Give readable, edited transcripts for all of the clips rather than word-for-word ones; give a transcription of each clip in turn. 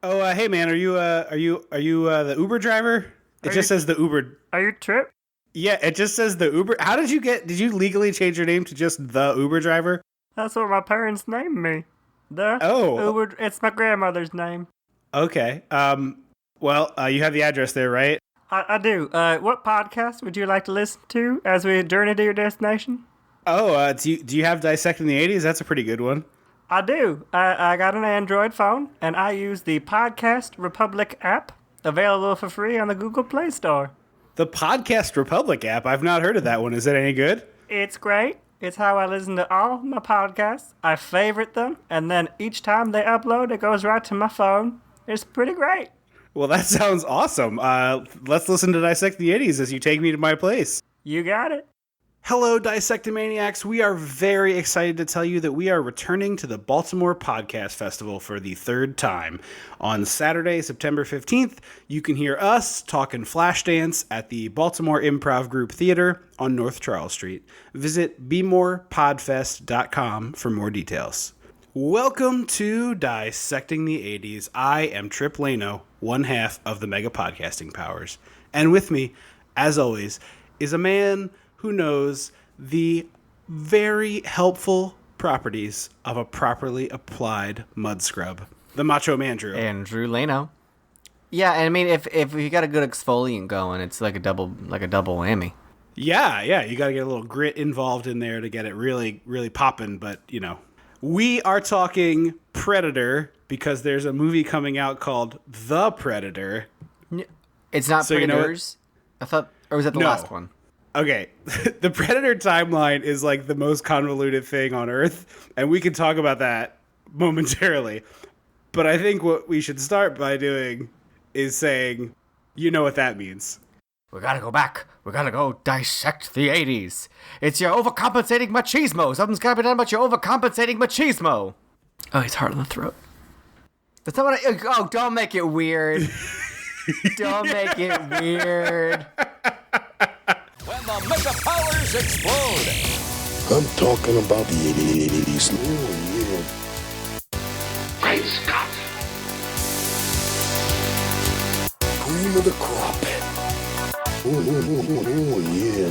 Oh, hey man, are you the Uber driver? It Are you just says the Uber. are you Trip? Yeah, it just says the Uber. How did you get? Did you legally change your name to just the Uber driver? That's what my parents named me. The Oh, Uber. It's my grandmother's name. okay. Well, you have the address there, right? I do. What podcast would you like to listen to as we journey to your destination? Oh, do you have Dissecting the '80s? That's a pretty good one. I do. I got an Android phone, and I use the Podcast Republic app, available for free on the Google Play Store. The Podcast Republic app. I've not heard of that one. Is it any good? It's great. It's how I listen to all my podcasts. I favorite them, and then each time they upload, it goes right to my phone. It's pretty great. Well, that sounds awesome. Let's listen to Dissect the '80s as you take me to my place. You got it. Hello, Dissectomaniacs. We are very excited to tell you that we are returning to the Baltimore Podcast Festival for the third time. On Saturday, September 15th, you can hear us talking Flashdance at the Baltimore Improv Group Theater on North Charles Street. Visit BeMorePodfest.com for more details. Welcome to Dissecting the 80s. I am Trip Lano, one half of the Mega Podcasting Powers. And with me, as always, is a man who knows the very helpful properties of a properly applied mud scrub. The Macho Man Drew. Andrew Lano. Yeah, and I mean, if you got a good exfoliant going, it's like a double whammy. Yeah, you got to get a little grit involved in there to get it really, really popping. But, you know, we are talking Predator because there's a movie coming out called The Predator. It's not So you know Predators. I thought, or was that the No. last one? Okay, the Predator timeline is like the most convoluted thing on Earth, and we can talk about that momentarily. But I think what we should start by doing is saying, you know what that means. We gotta go back. We gotta go dissect the 80s. It's your overcompensating machismo. Something's gotta be done about your overcompensating machismo. Oh, he's hard on the throat. That's not what oh, don't make it weird. Don't make it weird. When the mega powers explode. I'm talking about the 80s. Oh, yeah. Great Scott! Cream of the crop. Oh, yeah.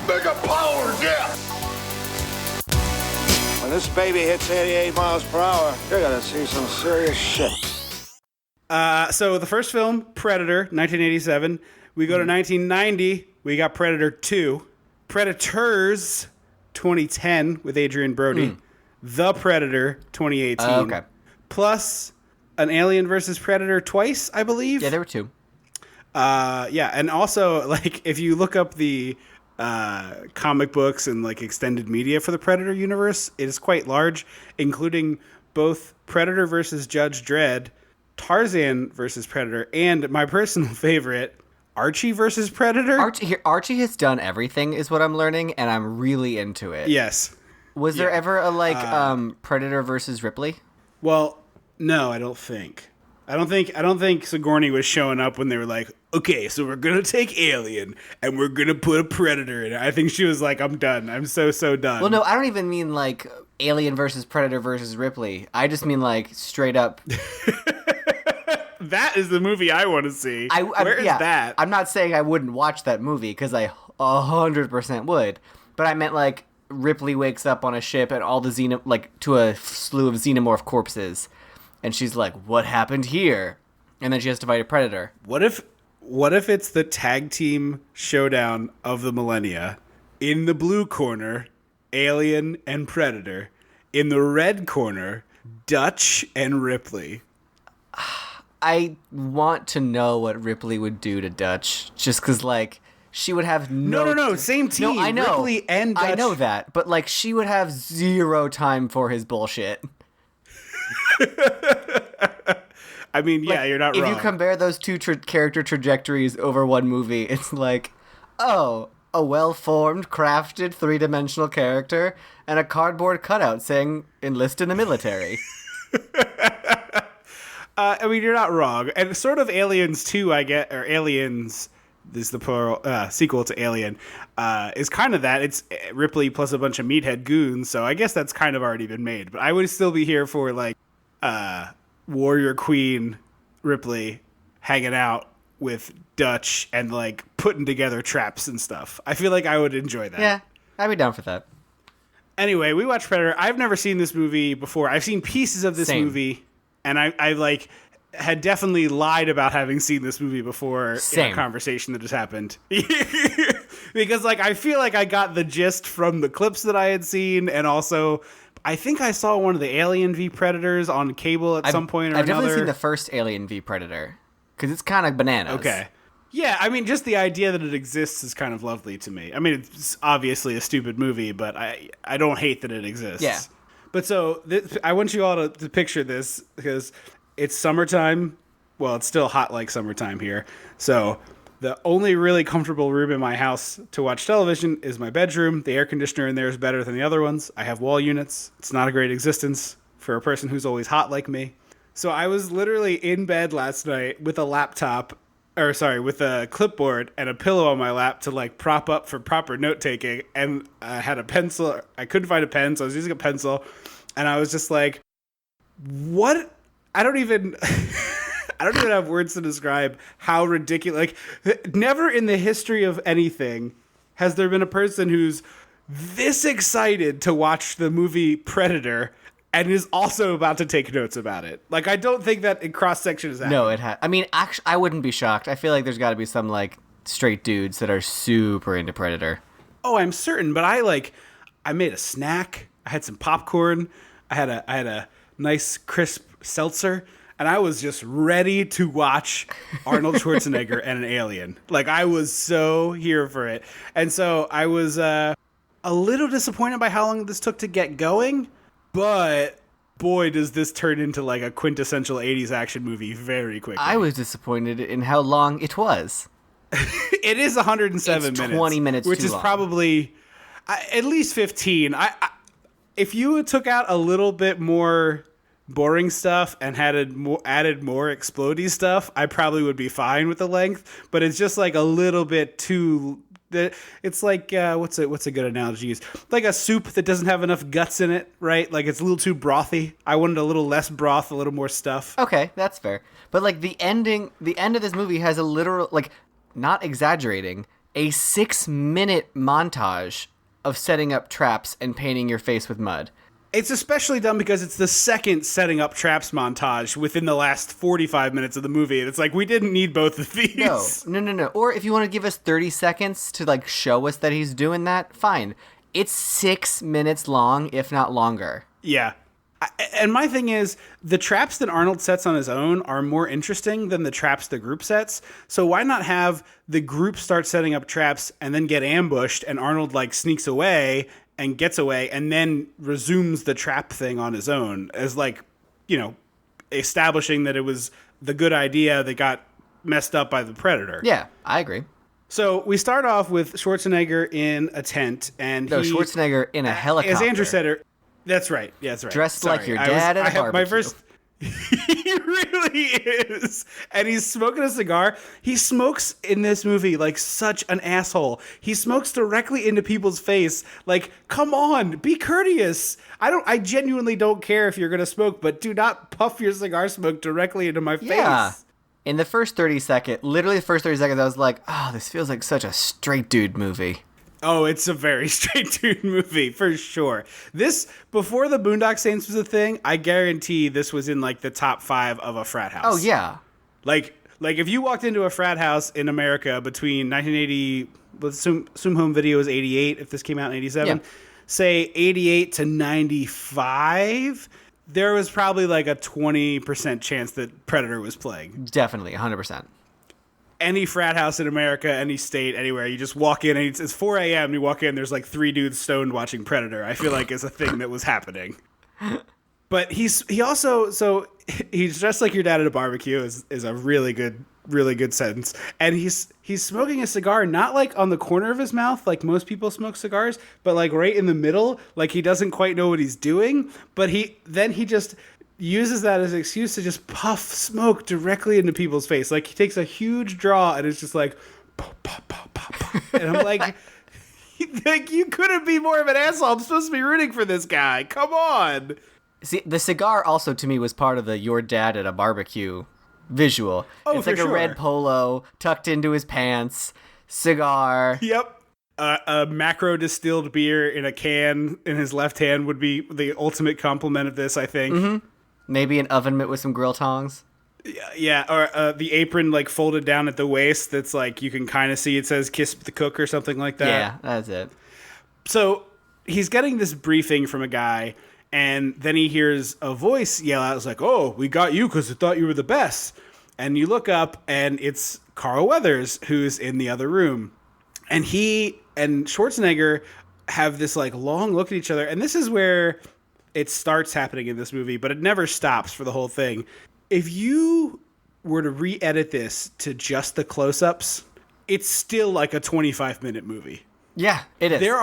Mega power, yeah! When this baby hits 88 miles per hour, you're gonna see some serious shit. So the first film, Predator, 1987. We go to 1990. We got Predator 2. Predators, 2010 with Adrian Brody. The Predator, 2018. Okay. Plus an Alien versus Predator twice, I believe. Yeah, there were two. Yeah, and also, like, if you look up the comic books and, like, extended media for the Predator universe, it is quite large, including both Predator versus Judge Dredd, Tarzan versus Predator, and my personal favorite, Archie versus Predator. Archie has done everything, is what I'm learning, and I'm really into it. Yes. Was there ever a Predator versus Ripley? Well, no, I don't think. I don't think Sigourney was showing up when they were like, okay, so we're gonna take Alien and we're gonna put a Predator in it. I think she was like, I'm done. I'm so done. Well, no, I don't even mean like Alien versus Predator versus Ripley. I just mean like straight up. That is the movie I want to see. Where is that? I'm not saying I wouldn't watch that movie because I 100% would, but I meant like Ripley wakes up on a ship and all the to a slew of xenomorph corpses, and she's like, "What happened here?" And then she has to fight a predator. What if it's the tag team showdown of the millennia? In the blue corner, Alien and Predator. In the red corner, Dutch and Ripley. I want to know what Ripley would do to Dutch, just because like she would have No, same team. No, I know. Ripley and Dutch. I know that, but like she would have zero time for his bullshit. I mean, yeah, you're not wrong. If you compare those two character trajectories over one movie, it's like, oh, a well-formed, crafted, three-dimensional character and a cardboard cutout saying enlist in the military. I mean, you're not wrong. And sort of Aliens 2, I get, or Aliens, this is the plural, sequel to Alien, is kind of that. It's Ripley plus a bunch of meathead goons, so I guess that's kind of already been made. But I would still be here for, like, warrior queen Ripley hanging out with Dutch and like putting together traps and stuff. I feel like I would enjoy that. Yeah, I'd be down for that. Anyway, we watched Predator. I've never seen this movie before. I've seen pieces of this Same. movie, and I like had definitely lied about having seen this movie before in Same. a conversation that just happened. Because like I feel like I got the gist from the clips that I had seen, and also I think I saw one of the Alien v Predators on cable at some point or I've another. definitely seen the first Alien v Predator because it's kind of bananas. Okay. Yeah, I mean, just the idea that it exists is kind of lovely to me. I mean, it's obviously a stupid movie, but I don't hate that it exists. Yeah. But so, I want you all to picture this, because it's summertime. Well, it's still hot like summertime here. So, the only really comfortable room in my house to watch television is my bedroom. The air conditioner in there is better than the other ones. I have wall units. It's not a great existence for a person who's always hot like me. So, I was literally in bed last night with with a clipboard and a pillow on my lap to like prop up for proper note taking, and I had a pencil. I couldn't find a pen, so I was using a pencil, and I was just like, "What? I don't even have words to describe how ridiculous. Like, never in the history of anything has there been a person who's this excited to watch the movie Predator and is also about to take notes about it. Like, I don't think that in cross-section is happening. No, it has. I mean, actually, I wouldn't be shocked. I feel like there's got to be some like straight dudes that are super into Predator. Oh, I'm certain, but I made a snack. I had some popcorn. I had a nice crisp seltzer, and I was just ready to watch Arnold Schwarzenegger and an alien. Like, I was so here for it. And so I was a little disappointed by how long this took to get going, but boy, does this turn into like a quintessential 80s action movie very quickly. I was disappointed in how long it was. It is 107 It's minutes. 20 minutes which too is long. probably at least 15. If you took out a little bit more boring stuff and added more explodey stuff, I probably would be fine with the length. But it's just like a little bit too. It's like what's a good analogy to use? Like a soup that doesn't have enough guts in it, right? Like it's a little too brothy. I wanted a little less broth, a little more stuff. Okay, that's fair. But like the end of this movie has a literal, like, not exaggerating, a 6-minute montage of setting up traps and painting your face with mud. It's especially dumb because it's the second setting up traps montage within the last 45 minutes of the movie. And it's like, we didn't need both of these. No. Or if you want to give us 30 seconds to like show us that he's doing that, fine. It's 6 minutes long, if not longer. Yeah. And my thing is, the traps that Arnold sets on his own are more interesting than the traps the group sets. So why not have the group start setting up traps and then get ambushed, and Arnold like sneaks away and gets away and then resumes the trap thing on his own, as like, you know, establishing that it was the good idea that got messed up by the Predator. Yeah, I agree. So we start off with Schwarzenegger in a tent, and Schwarzenegger in a helicopter. As Andrew said, that's right. Yeah, that's right. Dressed Sorry. like your dad at a barbecue. My first. He really is. And he's smoking a cigar. He smokes in this movie like such an asshole. He smokes directly into people's face. Like, come on, be courteous. I genuinely don't care if you're going to smoke, but do not puff your cigar smoke directly into my Yeah. face. In the first 30 seconds, literally the first 30 seconds, I was like, oh, this feels like such a straight dude movie. Oh, it's a very straight dude movie, for sure. This, before the Boondock Saints was a thing, I guarantee this was in, like, the top 5 of a frat house. Oh, yeah. Like if you walked into a frat house in America between 1980, let's assume Home Video was 88, if this came out in 87, Yeah. say 88 to 95, there was probably, like, a 20% chance that Predator was playing. Definitely, 100%. Any frat house in America, any state, anywhere, you just walk in and it's 4 a.m. You walk in, there's like 3 dudes stoned watching Predator. I feel like it's a thing that was happening. But he's dressed like your dad at a barbecue is a really good sentence. And he's smoking a cigar, not like on the corner of his mouth like most people smoke cigars, but like right in the middle, like he doesn't quite know what he's doing. But he just uses that as an excuse to just puff smoke directly into people's face. Like, he takes a huge draw and it's just like, pop, pop, pop, pop, pop. And I'm like, you couldn't be more of an asshole. I'm supposed to be rooting for this guy. Come on. See, the cigar also to me was part of the your dad at a barbecue visual. Oh, it's for like a sure. red polo tucked into his pants, cigar. Yep. A macro distilled beer in a can in his left hand would be the ultimate compliment of this, I think. Maybe an oven mitt with some grill tongs. Yeah, or the apron like folded down at the waist that's like you can kind of see it says "Kiss the Cook" or something like that. Yeah, that's it. So he's getting this briefing from a guy, and then he hears a voice yell out, "It's like, oh, we got you because we thought you were the best." And you look up, and it's Carl Weathers who's in the other room, and he and Schwarzenegger have this like long look at each other, and this is where it starts happening in this movie, but it never stops for the whole thing. If you were to re-edit this to just the close-ups, it's still like a 25-minute movie. Yeah, it is. There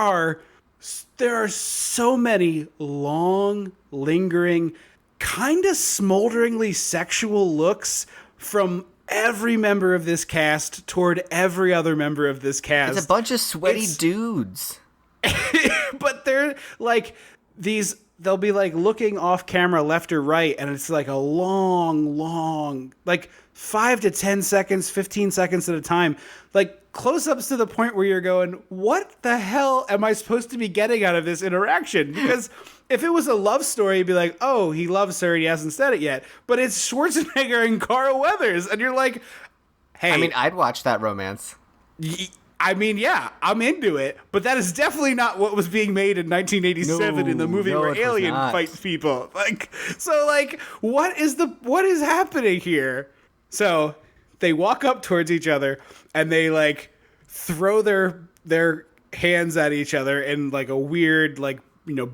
are so many long, lingering, kind of smolderingly sexual looks from every member of this cast toward every other member of this cast. It's a bunch of sweaty It's- dudes. But they're like these, they'll be like looking off camera left or right, and it's like a long, like 5 to 10 seconds, 15 seconds at a time, like close-ups to the point where you're going, what the hell am I supposed to be getting out of this interaction? Because if it was a love story, you'd be like, oh, he loves her and he hasn't said it yet. But it's Schwarzenegger and Carl Weathers, and you're like, hey. I mean, I'd watch that romance. Yeah, I'm into it, but that is definitely not what was being made in 1987 in the movie no, where it was Alien not. fights people. What is happening here? So they walk up towards each other and they like throw their hands at each other in like a weird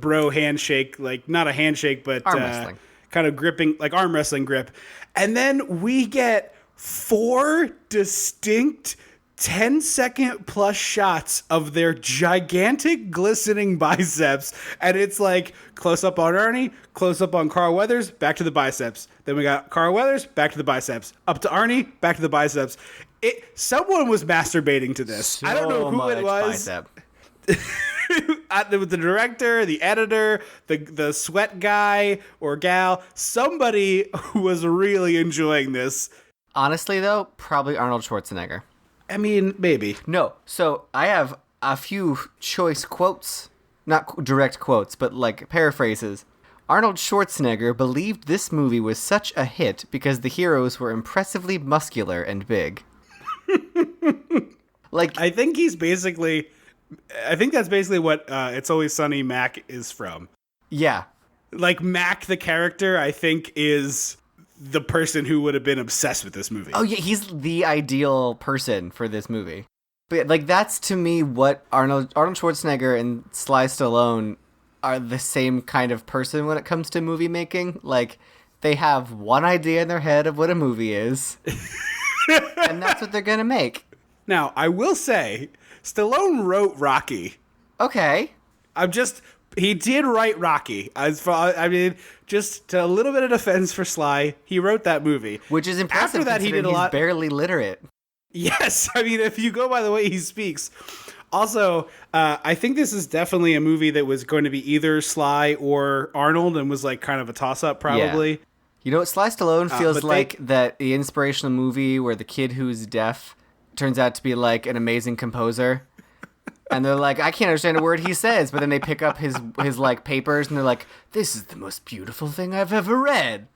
bro handshake, like not a handshake but Arm wrestling. kind of gripping, like arm wrestling grip. And then we get 4 distinct 10-second plus shots of their gigantic glistening biceps, and it's like close up on Arnie, close up on Carl Weathers, back to the biceps. Then we got Carl Weathers, back to the biceps, up to Arnie, back to the biceps. Someone was masturbating to this. I don't know So who it much was. bicep. The director, the editor, the sweat guy or gal, somebody was really enjoying this. Honestly, though, probably Arnold Schwarzenegger. I mean, maybe. No, so I have a few choice quotes. Not direct quotes, but like paraphrases. Arnold Schwarzenegger believed this movie was such a hit because the heroes were impressively muscular and big. I think that's basically what It's Always Sunny Mac is from. Yeah. Like, Mac, the character, I think is the person who would have been obsessed with this movie. Oh, yeah, he's the ideal person for this movie. But, like, that's to me what Arnold Schwarzenegger and Sly Stallone are the same kind of person when it comes to movie making. Like, they have one idea in their head of what a movie is, and that's what they're gonna make. Now, I will say, Stallone wrote Rocky. Okay. He did write Rocky. Just to a little bit of defense for Sly, he wrote that movie. Which is impressive. After that, he did a he's lot. barely literate. Yes, I mean, if you go by the way he speaks. Also, I think this is definitely a movie that was going to be either Sly or Arnold and was like kind of a toss-up probably. Yeah. You know what, Sly Stallone feels but like that the inspirational movie where the kid who's deaf turns out to be like an amazing composer. And they're like, I can't understand a word he says, but then they pick up his like papers and they're like, this is the most beautiful thing I've ever read.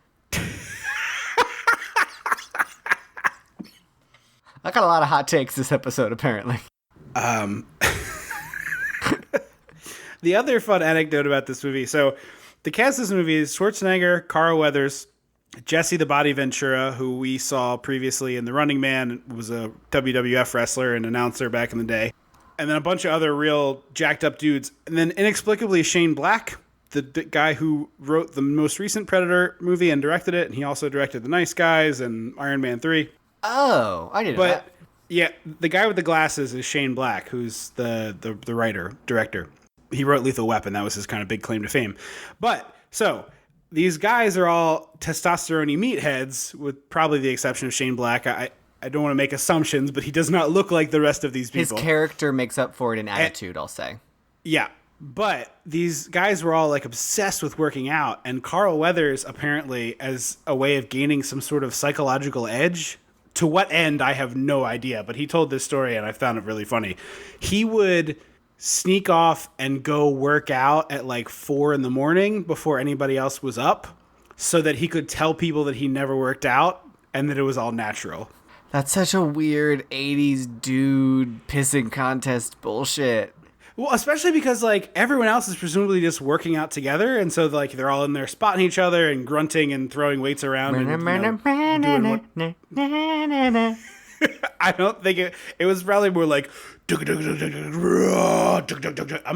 I got a lot of hot takes this episode, apparently. The other fun anecdote about this movie, so the cast of this movie is Schwarzenegger, Carl Weathers, Jesse the Body Ventura, who we saw previously in The Running Man, was a WWF wrestler and announcer back in the day. And then a bunch of other real jacked up dudes. And then inexplicably Shane Black, the guy who wrote the most recent Predator movie and directed it. And he also directed The Nice Guys and Iron Man 3. Oh, I didn't know that. But yeah, the guy with the glasses is Shane Black, who's the director. He wrote Lethal Weapon. That was his kind of big claim to fame. But so these guys are all testosterone-y meatheads, with probably the exception of Shane Black. I don't want to make assumptions, but he does not look like the rest of these His people. character makes up for it in attitude, I'll say. Yeah. But these guys were all like obsessed with working out, and Carl Weathers apparently, as a way of gaining some sort of psychological edge, to what end I have no idea, but he told this story and I found it really funny. He would sneak off and go work out at like 4 a.m. before anybody else was up, so that he could tell people that he never worked out and that it was all natural. That's such a weird 80s dude pissing contest bullshit. Well, especially because like everyone else is presumably just working out together, and so like they're all in there spotting each other and grunting and throwing weights around. And, doing what... I don't think it was probably more like I'm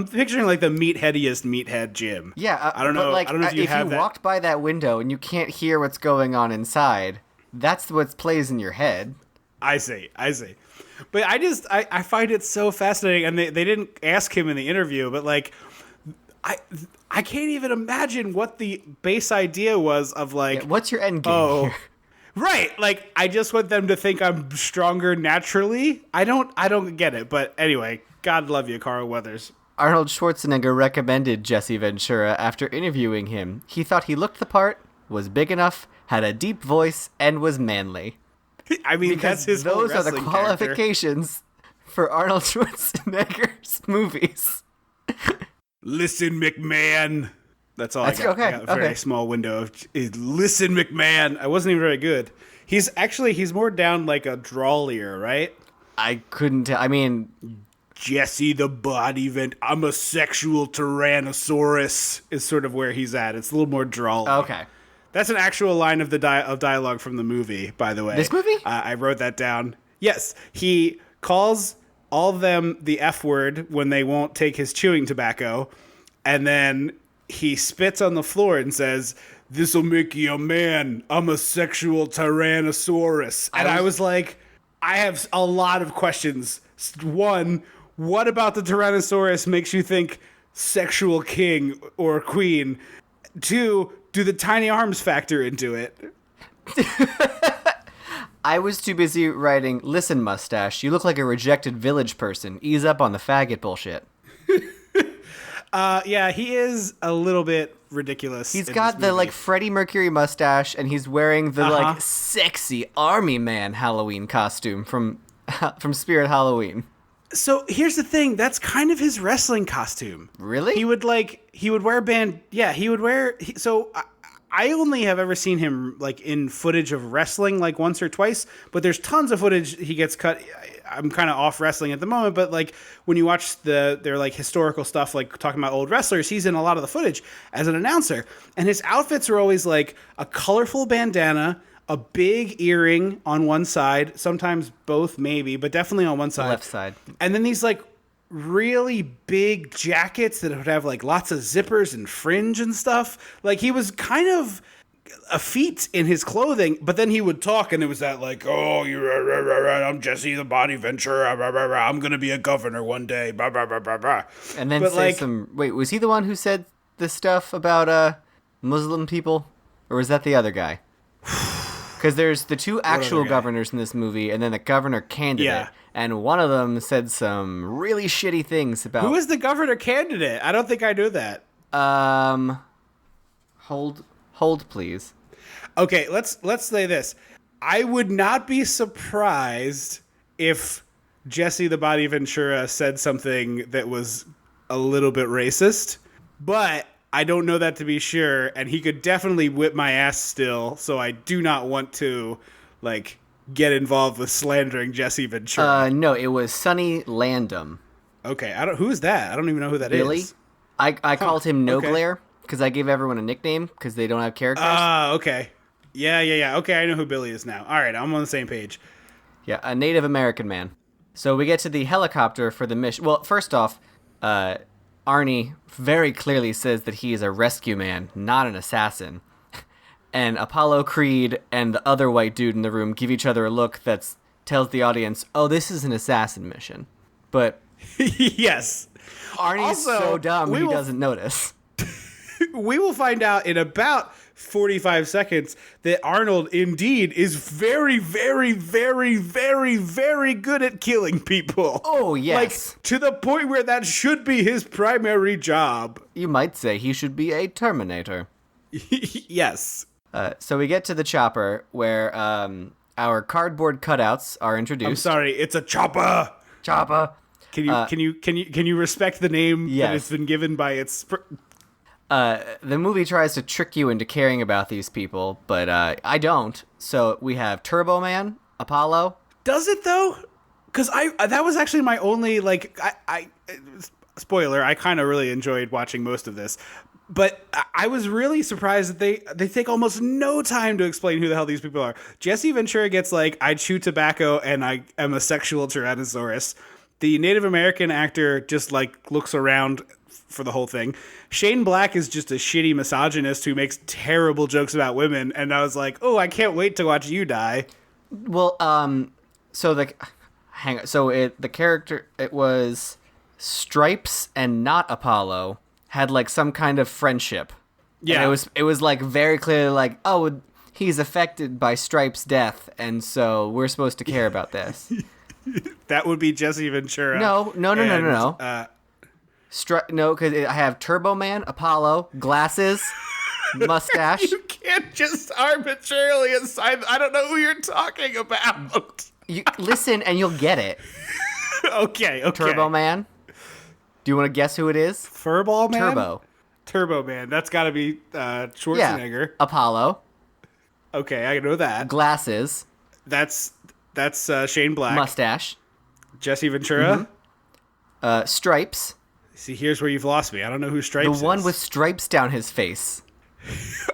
picturing like the meatheadiest meathead Jim. Yeah, I don't know. Like, I don't know if you have that. Walked by that window and you can't hear what's going on inside, that's what plays in your head. I see. But I find it so fascinating, and they didn't ask him in the interview, but like I can't even imagine what the base idea was of like what's your end game here? Right, like I just want them to think I'm stronger naturally. I don't get it, but anyway, God love you, Carl Weathers. Arnold Schwarzenegger recommended Jesse Ventura after interviewing him. He thought he looked the part, was big enough, had a deep voice, and was manly. I mean, because that's his whole those are the wrestling qualifications for Arnold Schwarzenegger's movies. Listen, McMahon. That's all I got. Okay. I got a very small window of listen, McMahon. I wasn't even very good. He's more down like a drawlier, right? I couldn't tell. I mean, Jesse the Body Vent. I'm a sexual Tyrannosaurus is sort of where he's at. It's a little more drawly. Okay. That's an actual line of of dialogue from the movie, by the way. This movie? I wrote that down. Yes, he calls all of them the F word when they won't take his chewing tobacco, and then he spits on the floor and says, "This'll make you a man. I'm a sexual Tyrannosaurus." And I was like, I have a lot of questions. One, what about the Tyrannosaurus makes you think sexual king or queen? Two, do the tiny arms factor into it? I was too busy writing, "Listen, mustache, you look like a rejected village person. Ease up on the faggot bullshit." Yeah, he is a little bit ridiculous. He's got the like Freddie Mercury mustache, and he's wearing the like sexy army man Halloween costume from Spirit Halloween. So here's the thing. That's kind of his wrestling costume. Really? He would wear band. Yeah, he would wear. So I only have ever seen him like in footage of wrestling like once or twice, but there's tons of footage he gets cut. I'm kind of off wrestling at the moment, but like when you watch their like historical stuff, like talking about old wrestlers, he's in a lot of the footage as an announcer, and his outfits are always like a colorful bandana, a big earring on one side, sometimes both maybe, but definitely on one side. Left side. And then these like really big jackets that would have like lots of zippers and fringe and stuff. Like he was kind of a feat in his clothing, but then he would talk and it was that like, "Oh, I'm Jesse the Body Ventura. I'm going to be a governor one day." And then but say like, some... Wait, was he the one who said this stuff about Muslim people? Or was that the other guy? Because there's the two actual governors in this movie, and then the governor candidate. Yeah. And one of them said some really shitty things about... Who is the governor candidate? I don't think I knew that. Hold, please. Okay, let's say this. I would not be surprised if Jesse the Body Ventura said something that was a little bit racist, but I don't know that to be sure, and he could definitely whip my ass still, so I do not want to, like, get involved with slandering Jesse Ventura. No, it was Sonny Landham. Okay, who is that? I don't even know who that Billy? is. I called him No okay. Glare, because I gave everyone a nickname, because they don't have characters. Okay. Yeah. Okay, I know who Billy is now. All right, I'm on the same page. Yeah, a Native American man. So we get to the helicopter for the mission. Well, first off, Arnie very clearly says that he is a rescue man, not an assassin. And Apollo Creed and the other white dude in the room give each other a look that tells the audience, "Oh, this is an assassin mission." But yes. Arnie's Also, so dumb he doesn't notice. We will find out in about 45 seconds that Arnold indeed is very, very, very, very, very good at killing people. Oh, yes. Like, to the point where that should be his primary job. You might say he should be a Terminator. Yes. So we get to the chopper where our cardboard cutouts are introduced. I'm sorry, it's a chopper. Chopper. Can you respect the name that Yes. it's been given by its... The movie tries to trick you into caring about these people, but I don't. So we have Turbo Man, Apollo. Does it though? Because that was actually my only I spoiler. I kind of really enjoyed watching most of this, but I was really surprised that they take almost no time to explain who the hell these people are. Jesse Ventura gets like, I chew tobacco and I am a sexual Tyrannosaurus. The Native American actor just like looks around for the whole thing. Shane Black is just a shitty misogynist who makes terrible jokes about women, and I was like, oh, I can't wait to watch you die. Well, so the character, it was Stripes and not Apollo had like some kind of friendship. Yeah, and it was like very clearly like, oh, he's affected by Stripes' death, and so we're supposed to care about this. That would be Jesse Ventura. No. No, because I have Turbo Man, Apollo, glasses, mustache. You can't just arbitrarily assign. I don't know who you're talking about. You listen and you'll get it. Okay. Turbo Man. Do you want to guess who it is? Furball Man? Turbo Man. That's got to be Schwarzenegger. Yeah. Apollo. Okay, I know that. Glasses. That's Shane Black. Mustache. Jesse Ventura. Stripes. See, here's where you've lost me. I don't know who Stripes is. The one with stripes down his face.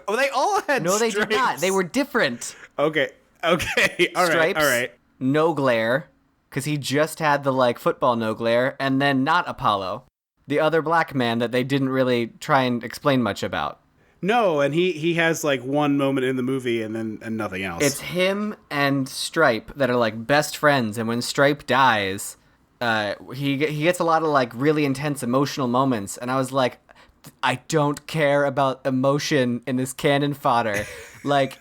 Oh, they all had No, they stripes. did not. They were different. Okay. All Stripes, right. no glare, because he just had the like football no glare, and then not Apollo, the other black man that they didn't really try and explain much about. No, and he has like one moment in the movie and nothing else. It's him and Stripe that are like best friends, and when Stripe dies, he gets a lot of like really intense emotional moments, and I was like, I don't care about emotion in this cannon fodder. Like,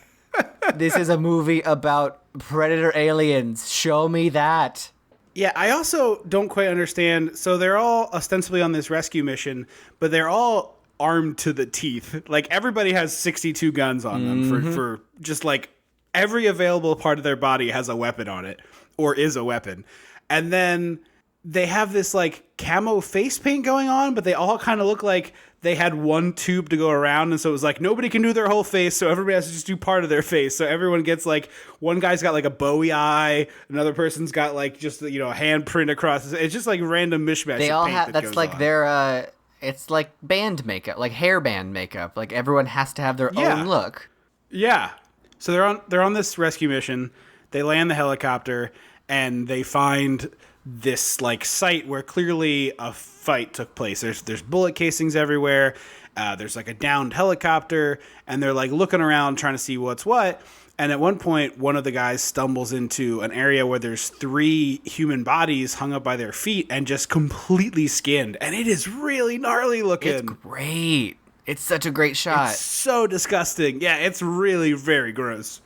this is a movie about predator aliens. Show me that. Yeah, I also don't quite understand. So they're all ostensibly on this rescue mission, but they're all armed to the teeth. Like, everybody has 62 guns on them for just like every available part of their body has a weapon on it or is a weapon. And then they have this like camo face paint going on, but they all kind of look like they had one tube to go around, and so it was like nobody can do their whole face, so everybody has to just do part of their face. So everyone gets like, one guy's got like a Bowie eye, another person's got like just a handprint across. It's just like random mishmash. They of all paint have, that that's goes like on. their, it's like band makeup, like hair band makeup. Like everyone has to have their own look. Yeah. So they're on this rescue mission. They land the helicopter and they find this like site where clearly a fight took place. There's bullet casings everywhere. There's like a downed helicopter, and they're like looking around trying to see what's what. And at one point, one of the guys stumbles into an area where there's 3 human bodies hung up by their feet and just completely skinned. And it is really gnarly looking. It's great. It's such a great shot. It's so disgusting. Yeah, it's really very gross.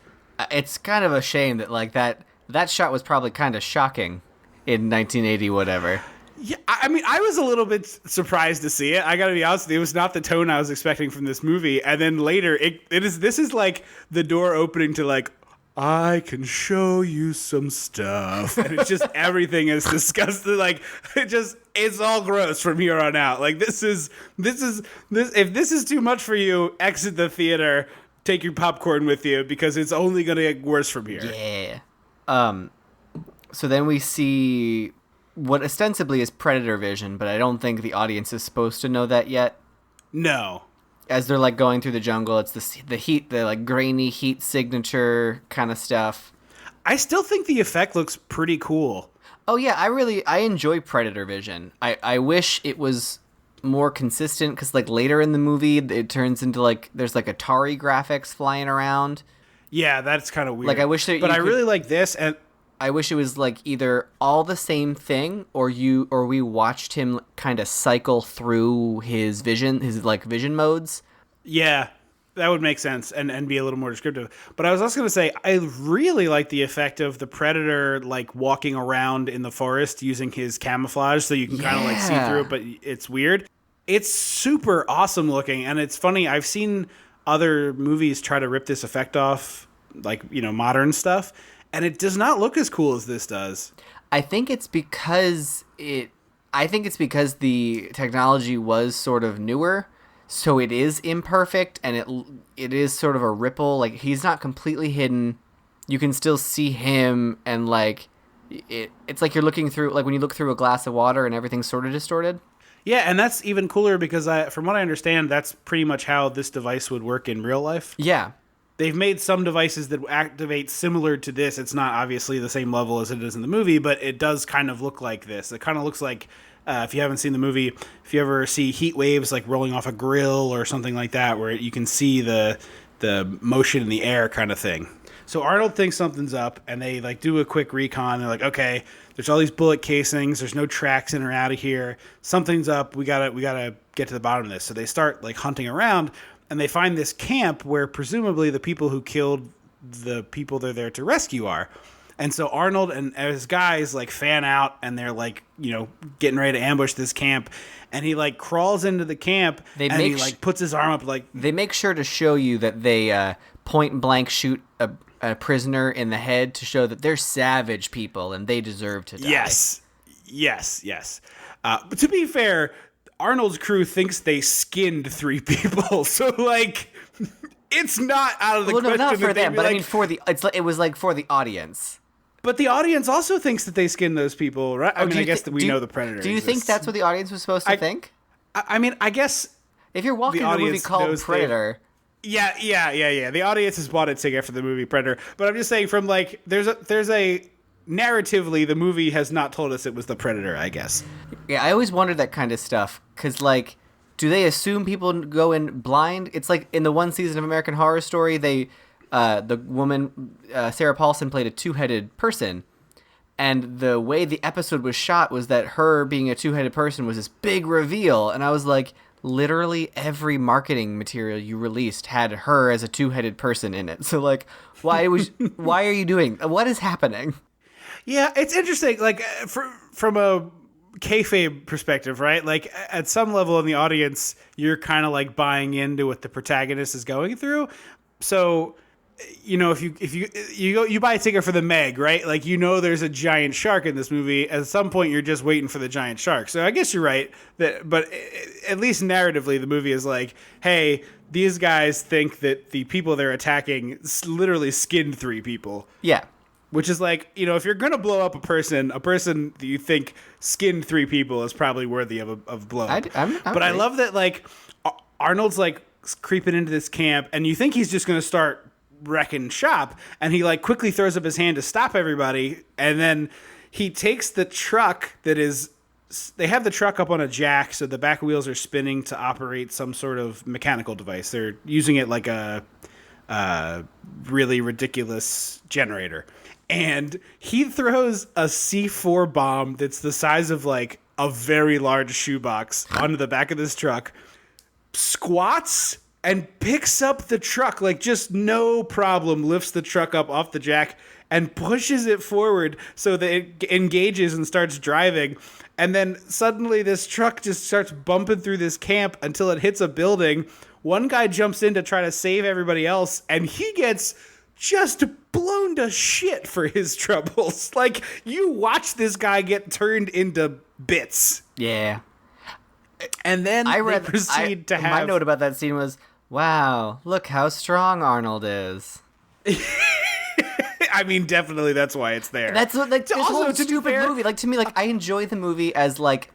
It's kind of a shame that like that shot was probably kind of shocking in 1980 whatever. Yeah, I mean, I was a little bit surprised to see it. I gotta be honest with you, it was not the tone I was expecting from this movie. And then later, this is like the door opening to like, I can show you some stuff, and it's just everything is disgusting. Like it's all gross from here on out. Like this is if this is too much for you, exit the theater. Take your popcorn with you because it's only gonna get worse from here. Yeah. So then we see what ostensibly is predator vision, but I don't think the audience is supposed to know that yet. No. As they're like going through the jungle, it's the heat, the like grainy heat signature kind of stuff. I still think the effect looks pretty cool. Oh yeah, I enjoy predator vision. I wish it was more consistent because like later in the movie it turns into like there's like Atari graphics flying around. Yeah, that's kind of weird. Like I wish that, but I really like this, and I wish it was like either all the same thing or we watched him kind of cycle through his vision modes. yeah, That would make sense and be a little more descriptive. But I was also going to say, I really like the effect of the Predator like walking around in the forest using his camouflage, so you can kind of like see through it, but it's weird. It's super awesome looking, and it's funny. I've seen other movies try to rip this effect off, like, you know, modern stuff, and it does not look as cool as this does. I think it's because the technology was sort of newer. So it is imperfect, and it is sort of a ripple. Like, he's not completely hidden. You can still see him, and like it's like you're looking through, like when you look through a glass of water and everything's sort of distorted. Yeah, and that's even cooler because from what I understand, that's pretty much how this device would work in real life. Yeah. They've made some devices that activate similar to this. It's not obviously the same level as it is in the movie, but it does kind of look like this. It kind of looks like, if you haven't seen the movie, if you ever see heat waves like rolling off a grill or something like that, where you can see the motion in the air kind of thing. So Arnold thinks something's up, and they like do a quick recon. They're like, okay, there's all these bullet casings. There's no tracks in or out of here. Something's up. We gotta get to the bottom of this. So they start like hunting around, and they find this camp where presumably the people who killed the people they're there to rescue are. And so Arnold and his guys like fan out, and they're like, you know, getting ready to ambush this camp. And he like crawls into the camp, and he like puts his arm up. Like, they make sure to show you that they point blank shoot a prisoner in the head to show that they're savage people and they deserve to die. Yes. But to be fair, Arnold's crew thinks they skinned 3 people, so like it's not out of the question. No, not for them, but like, I mean it was like for the audience. But the audience also thinks that they skinned those people, right? I mean, I guess that we know the Predator. Do you think that's what the audience was supposed to think? I mean, I guess if you're walking into a movie called Predator. Yeah. The audience has bought a ticket for the movie Predator, but I'm just saying, from like, there's a narratively, the movie has not told us it was the Predator, I guess. Yeah, I always wondered that kind of stuff, because like, do they assume people go in blind? It's like in the one season of American Horror Story, the woman, Sarah Paulson, played a 2-headed person. And the way the episode was shot was that her being a 2-headed person was this big reveal. And I was like, literally every marketing material you released had her as a 2-headed person in it. So like, why are you doing, what is happening? Yeah, it's interesting. Like, from a kayfabe perspective, right? Like, at some level in the audience, you're kind of like buying into what the protagonist is going through. So, you know, if you buy a ticket for the Meg, right? Like, you know, there's a giant shark in this movie. At some point, you're just waiting for the giant shark. So I guess you're right but at least narratively, the movie is like, hey, these guys think that the people they're attacking literally skinned 3 people. Yeah. Which is like, you know, if you're going to blow up a person that you think skinned 3 people is probably worthy of blow up. But I love that, like, Arnold's, like, creeping into this camp, and you think he's just going to start wrecking shop, and he, like, quickly throws up his hand to stop everybody, and then he takes the truck that is... They have the truck up on a jack, so the back wheels are spinning to operate some sort of mechanical device. They're using it like a really ridiculous generator. And he throws a C4 bomb that's the size of like a very large shoebox onto the back of this truck, squats and picks up the truck, like just no problem, lifts the truck up off the jack and pushes it forward so that it engages and starts driving. And then suddenly this truck just starts bumping through this camp until it hits a building. One guy jumps in to try to save everybody else, and he gets just blown to shit for his troubles. Like, you watch this guy get turned into bits. Yeah. And then they proceed to have... My note about that scene was, wow, look how strong Arnold is. I mean, definitely that's why it's there. That's what, like, this Also, whole to be stupid fair- movie. Like, to me, like, I enjoy the movie as, like,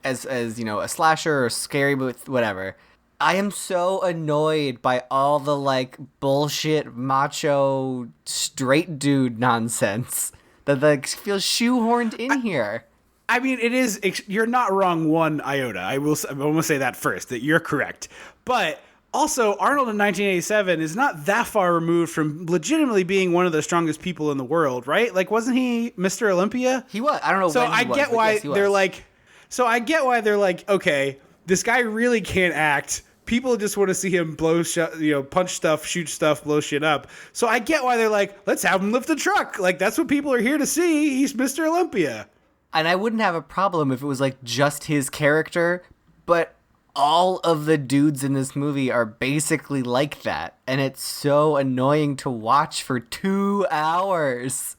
as you know, a slasher or scary movie, whatever. I am so annoyed by all the, like, bullshit, macho, straight dude nonsense that, like, feels shoehorned in here. I mean, it is... You're not wrong one iota. I want to say that first, that you're correct. But also, Arnold in 1987 is not that far removed from legitimately being one of the strongest people in the world, right? Like, wasn't he Mr. Olympia? He was. I don't know so when he I was, get but why yes, he was. they're like... So I get why they're like, okay, this guy really can't act. people just want to see him punch stuff, shoot stuff, blow shit up. So I get why they're like, let's have him lift a truck. Like, that's what people are here to see. He's Mr. Olympia. And I wouldn't have a problem if it was like just his character, but all of the dudes in this movie are basically like that. And it's so annoying to watch for 2 hours.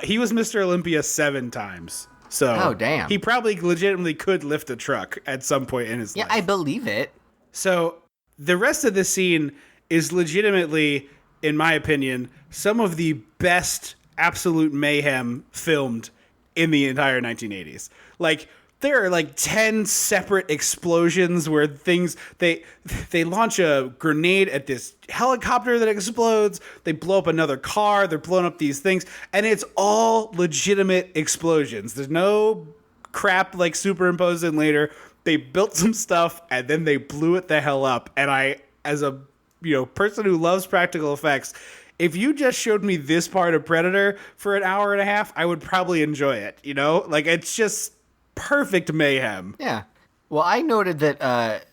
He was Mr. Olympia 7 times. So oh, damn. He probably legitimately could lift a truck at some point in his life. Yeah, I believe it. So the rest of the scene is legitimately, in my opinion, some of the best absolute mayhem filmed in the entire 1980s. Like, there are like 10 separate explosions where they launch a grenade at this helicopter that explodes. They blow up another car. They're blowing up these things. And it's all legitimate explosions. There's no crap like superimposed in later. They built some stuff and then they blew it the hell up. And I, as a person who loves practical effects, if you just showed me this part of Predator for an hour and a half, I would probably enjoy it. Like, it's just perfect mayhem. Yeah. Well, I noted that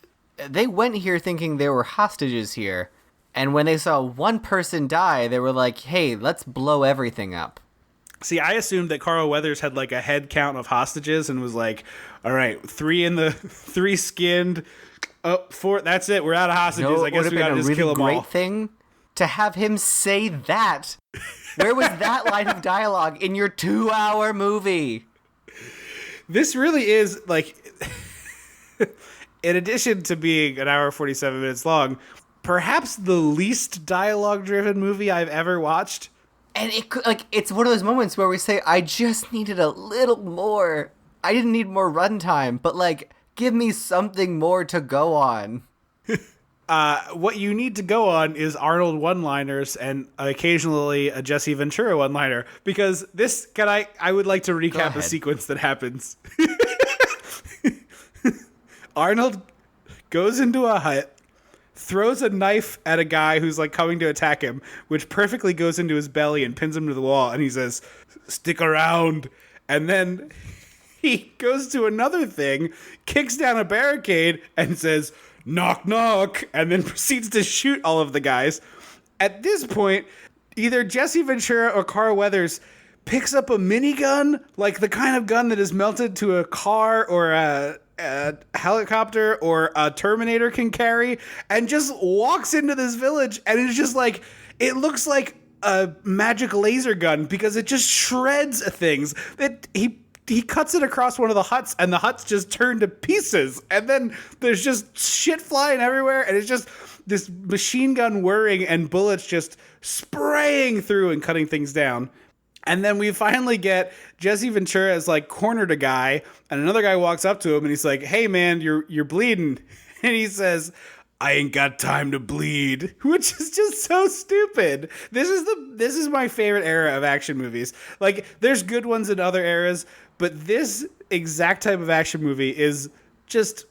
they went here thinking there were hostages here, and when they saw one person die, they were like, hey, let's blow everything up. See, I assumed that Carl Weathers had like a head count of hostages and was like, all right, 3 skinned, 4, that's it, we're out of hostages. I guess we gotta just kill them all. Great thing to have him say that. Where was that line of dialogue in your 2-hour movie? This really is, like, in addition to being an hour 47 minutes long, perhaps the least dialogue-driven movie I've ever watched. And it's one of those moments where we say, I just needed a little more. I didn't need more runtime, but, like, give me something more to go on. What you need to go on is Arnold one-liners and occasionally a Jesse Ventura one-liner, because this I would like to recap a sequence that happens. Arnold goes into a hut, throws a knife at a guy who's like coming to attack him, which perfectly goes into his belly and pins him to the wall, and he says, "Stick around." And then he goes to another thing, kicks down a barricade, and says, "Knock, knock," and then proceeds to shoot all of the guys. At this point, either Jesse Ventura or Carl Weathers picks up a minigun, like the kind of gun that is melted to a car or a helicopter or a Terminator can carry, and just walks into this village, and it's just like, it looks like a magic laser gun because it just shreds things. He cuts it across one of the huts, and the huts just turn to pieces. And then there's just shit flying everywhere, and it's just this machine gun whirring and bullets just spraying through and cutting things down. And then we finally get Jesse Ventura has like cornered a guy, and another guy walks up to him, and he's like, "Hey man, you're bleeding," and he says, "I ain't got time to bleed," which is just so stupid. This is my favorite era of action movies. Like, there's good ones in other eras, but this exact type of action movie is just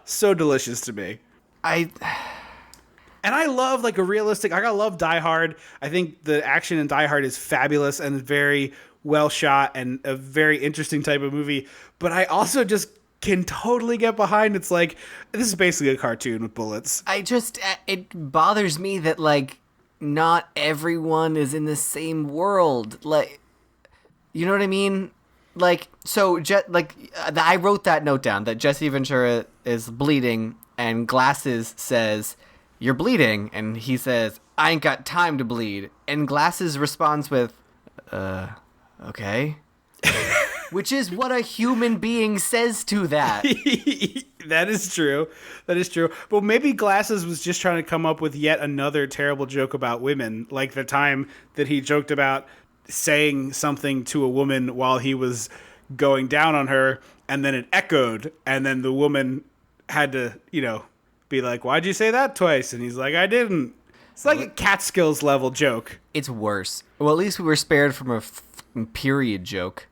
so delicious to me. And I love like a realistic. I love Die Hard. I think the action in Die Hard is fabulous and very well shot and a very interesting type of movie. But I also just can totally get behind. It's like, this is basically a cartoon with bullets. It bothers me that like not everyone is in the same world. Like, you know what I mean? Like, so I wrote that note down that Jesse Ventura is bleeding and Glasses says, "You're bleeding," and he says, "I ain't got time to bleed," and Glasses responds with, okay. Which is what a human being says to that. That is true. That is true. But maybe Glasses was just trying to come up with yet another terrible joke about women, like the time that he joked about saying something to a woman while he was going down on her, and then it echoed, and then the woman had to, be like, "Why'd you say that twice?" And he's like, "I didn't." It's like a Catskills level joke. It's worse. Well, at least we were spared from a period joke.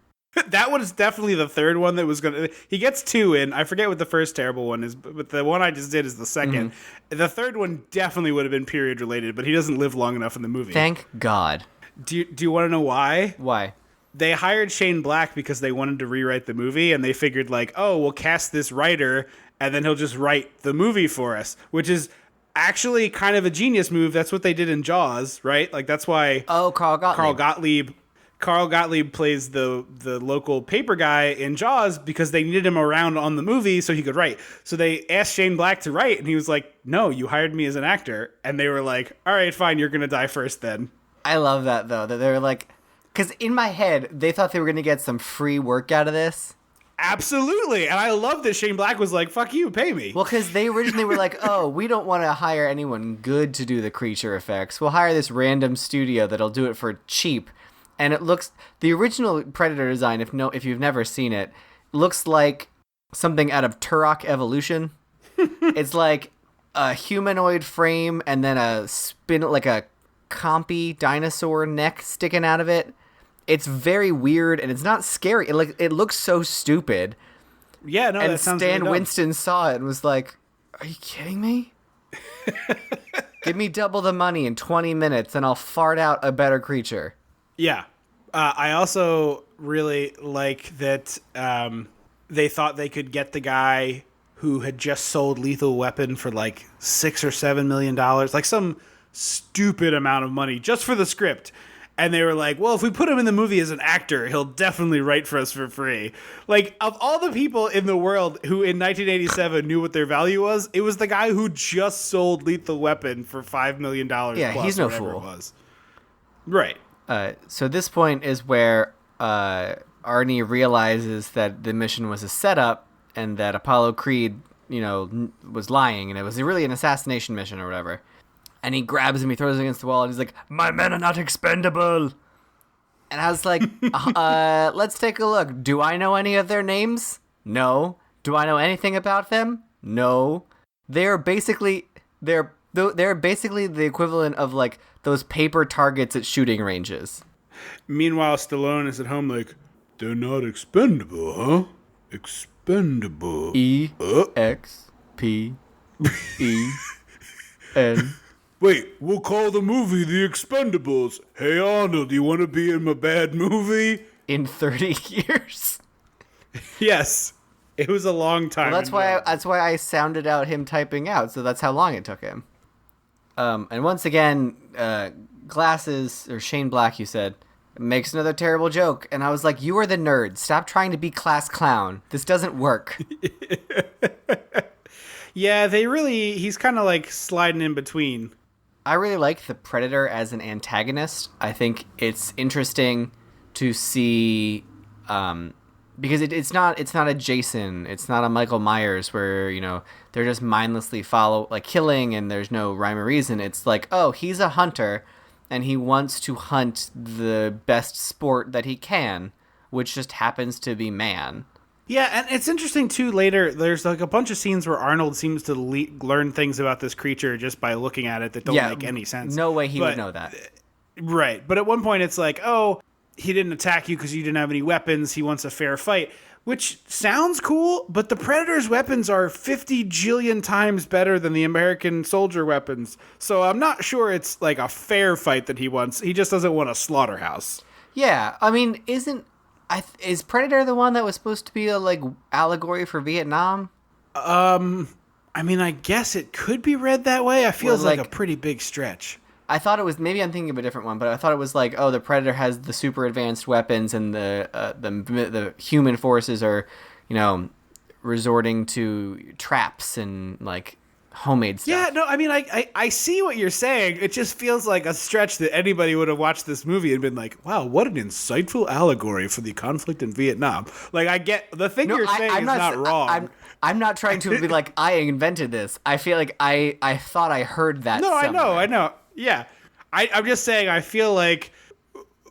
That one is definitely the third one that was gonna. He gets 2 in. I forget what the first terrible one is, but the one I just did is the second. Mm-hmm. The third one definitely would have been period related, but he doesn't live long enough in the movie. Thank God. Do you want to know why? Why? they hired Shane Black because they wanted to rewrite the movie, and they figured like, oh, we'll cast this writer, and then he'll just write the movie for us, which is actually kind of a genius move. That's what they did in Jaws, right? Like that's why. Oh, Carl Gottlieb. Carl Gottlieb plays the local paper guy in Jaws because they needed him around on the movie so he could write. So they asked Shane Black to write, and he was like, no, you hired me as an actor. And they were like, all right, fine, you're going to die first then. I love that, though, that they were like... Because in my head, they thought they were going to get some free work out of this. Absolutely. And I love that Shane Black was like, fuck you, pay me. Well, because they originally were like, oh, we don't want to hire anyone good to do the creature effects. We'll hire this random studio that'll do it for cheap. And it looks... The original Predator design, if you've never seen it, looks like something out of Turok Evolution. It's like a humanoid frame and then a like a compy dinosaur neck sticking out of it. It's very weird, and it's not scary. It looks so stupid. Yeah, no, and that sounds Stan really Winston saw it and was like, are you kidding me? Give me double the money in 20 minutes, and I'll fart out a better creature. Yeah. I also really like that they thought they could get the guy who had just sold Lethal Weapon for like $6 or $7 million, like some stupid amount of money just for the script. And they were like, well, if we put him in the movie as an actor, he'll definitely write for us for free. Like, of all the people in the world who in 1987 knew what their value was, it was the guy who just sold Lethal Weapon for $5 million Yeah, plus, he's no whatever fool. it was. Right. So this point is where Arnie realizes that the mission was a setup and that Apollo Creed, was lying, and it was really an assassination mission or whatever. And he grabs him, he throws him against the wall, and he's like, my men are not expendable. And I was like, let's take a look. Do I know any of their names? No. Do I know anything about them? No. They're basically the equivalent of like those paper targets at shooting ranges. Meanwhile, Stallone is at home like, they're not expendable, huh? Expendable. EXPEN. Wait, we'll call the movie The Expendables. Hey, Arnold, you want to be in my bad movie? In 30 years. Yes. It was a long time. Well, that's why I sounded out him typing out, so that's how long it took him. And once again, Glasses, or Shane Black, you said, makes another terrible joke. And I was like, you are the nerd. Stop trying to be class clown. This doesn't work. Yeah, he's kind of like sliding in between. I really like the Predator as an antagonist. I think it's interesting to see, because it's not a Jason, it's not a Michael Myers where, they're just mindlessly killing and there's no rhyme or reason. It's like, oh, he's a hunter and he wants to hunt the best sport that he can, which just happens to be man. Yeah, and it's interesting, too, later, there's like a bunch of scenes where Arnold seems to learn things about this creature just by looking at it that don't make any sense. No way he would know that. Right, but at one point it's like, oh, he didn't attack you because you didn't have any weapons, he wants a fair fight, which sounds cool, but the Predator's weapons are 50 jillion times better than the American soldier weapons, so I'm not sure it's like a fair fight that he wants, he just doesn't want a slaughterhouse. Yeah, I mean, is Predator the one that was supposed to be a allegory for Vietnam? I mean, I guess it could be read that way. I feel like a pretty big stretch. I thought it was, maybe I'm thinking of a different one, but I thought it was like, oh, the Predator has the super advanced weapons and the human forces are, resorting to traps and homemade stuff. Yeah, no, I mean, I see what you're saying. It just feels like a stretch that anybody would have watched this movie and been like, wow, what an insightful allegory for the conflict in Vietnam. Like, I get, the thing you're saying is not wrong. I'm not trying to be like, I invented this. I feel like I thought I heard that somewhere. I know. Yeah. I'm just saying, I feel like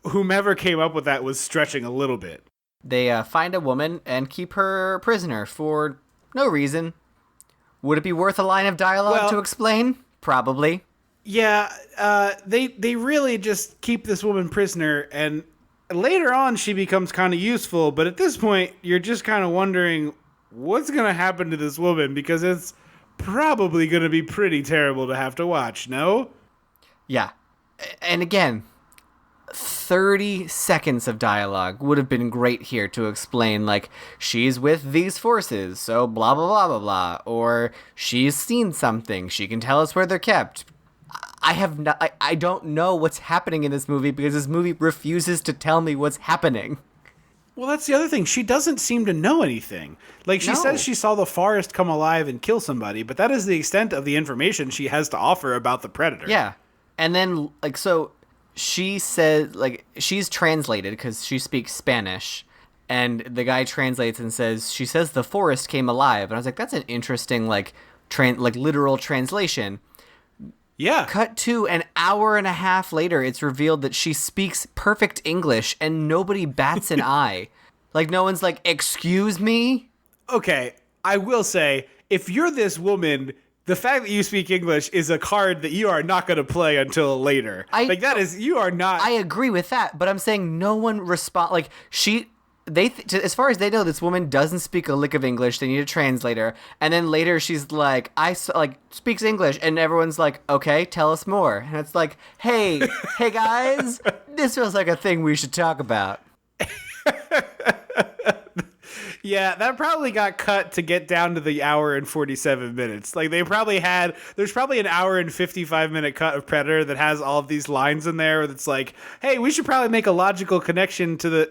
whomever came up with that was stretching a little bit. They find a woman and keep her prisoner for no reason. Would it be worth a line of dialogue to explain? Probably. Yeah, they really just keep this woman prisoner, and later on she becomes kind of useful, but at this point you're just kind of wondering what's going to happen to this woman, because it's probably going to be pretty terrible to have to watch, no? Yeah. And again, 30 seconds of dialogue would have been great here to explain, like, she's with these forces, so blah, blah, blah, blah, blah. Or she's seen something. She can tell us where they're kept. I don't know what's happening in this movie because this movie refuses to tell me what's happening. Well, that's the other thing. She doesn't seem to know anything. Like, she says she saw the forest come alive and kill somebody, but that is the extent of the information she has to offer about the Predator. Yeah. And then, like, so she said, like, she's translated because she speaks Spanish. And the guy translates and says, she says the forest came alive. And I was like, that's an interesting, like, literal translation. Yeah. Cut to an hour and a half later, it's revealed that she speaks perfect English and nobody bats an eye. Like, no one's like, excuse me? Okay, I will say, if you're this woman, the fact that you speak English is a card that you are not going to play until later. You are not. I agree with that, but I'm saying no one like, as far as they know, this woman doesn't speak a lick of English. They need a translator. And then later she's like, speaks English. And everyone's like, okay, tell us more. And it's like, hey guys, this feels like a thing we should talk about. Yeah, that probably got cut to get down to the hour and 47 minutes. Like, there's probably an hour and 55-minute cut of Predator that has all of these lines in there that's like, hey, we should probably make a logical connection to the...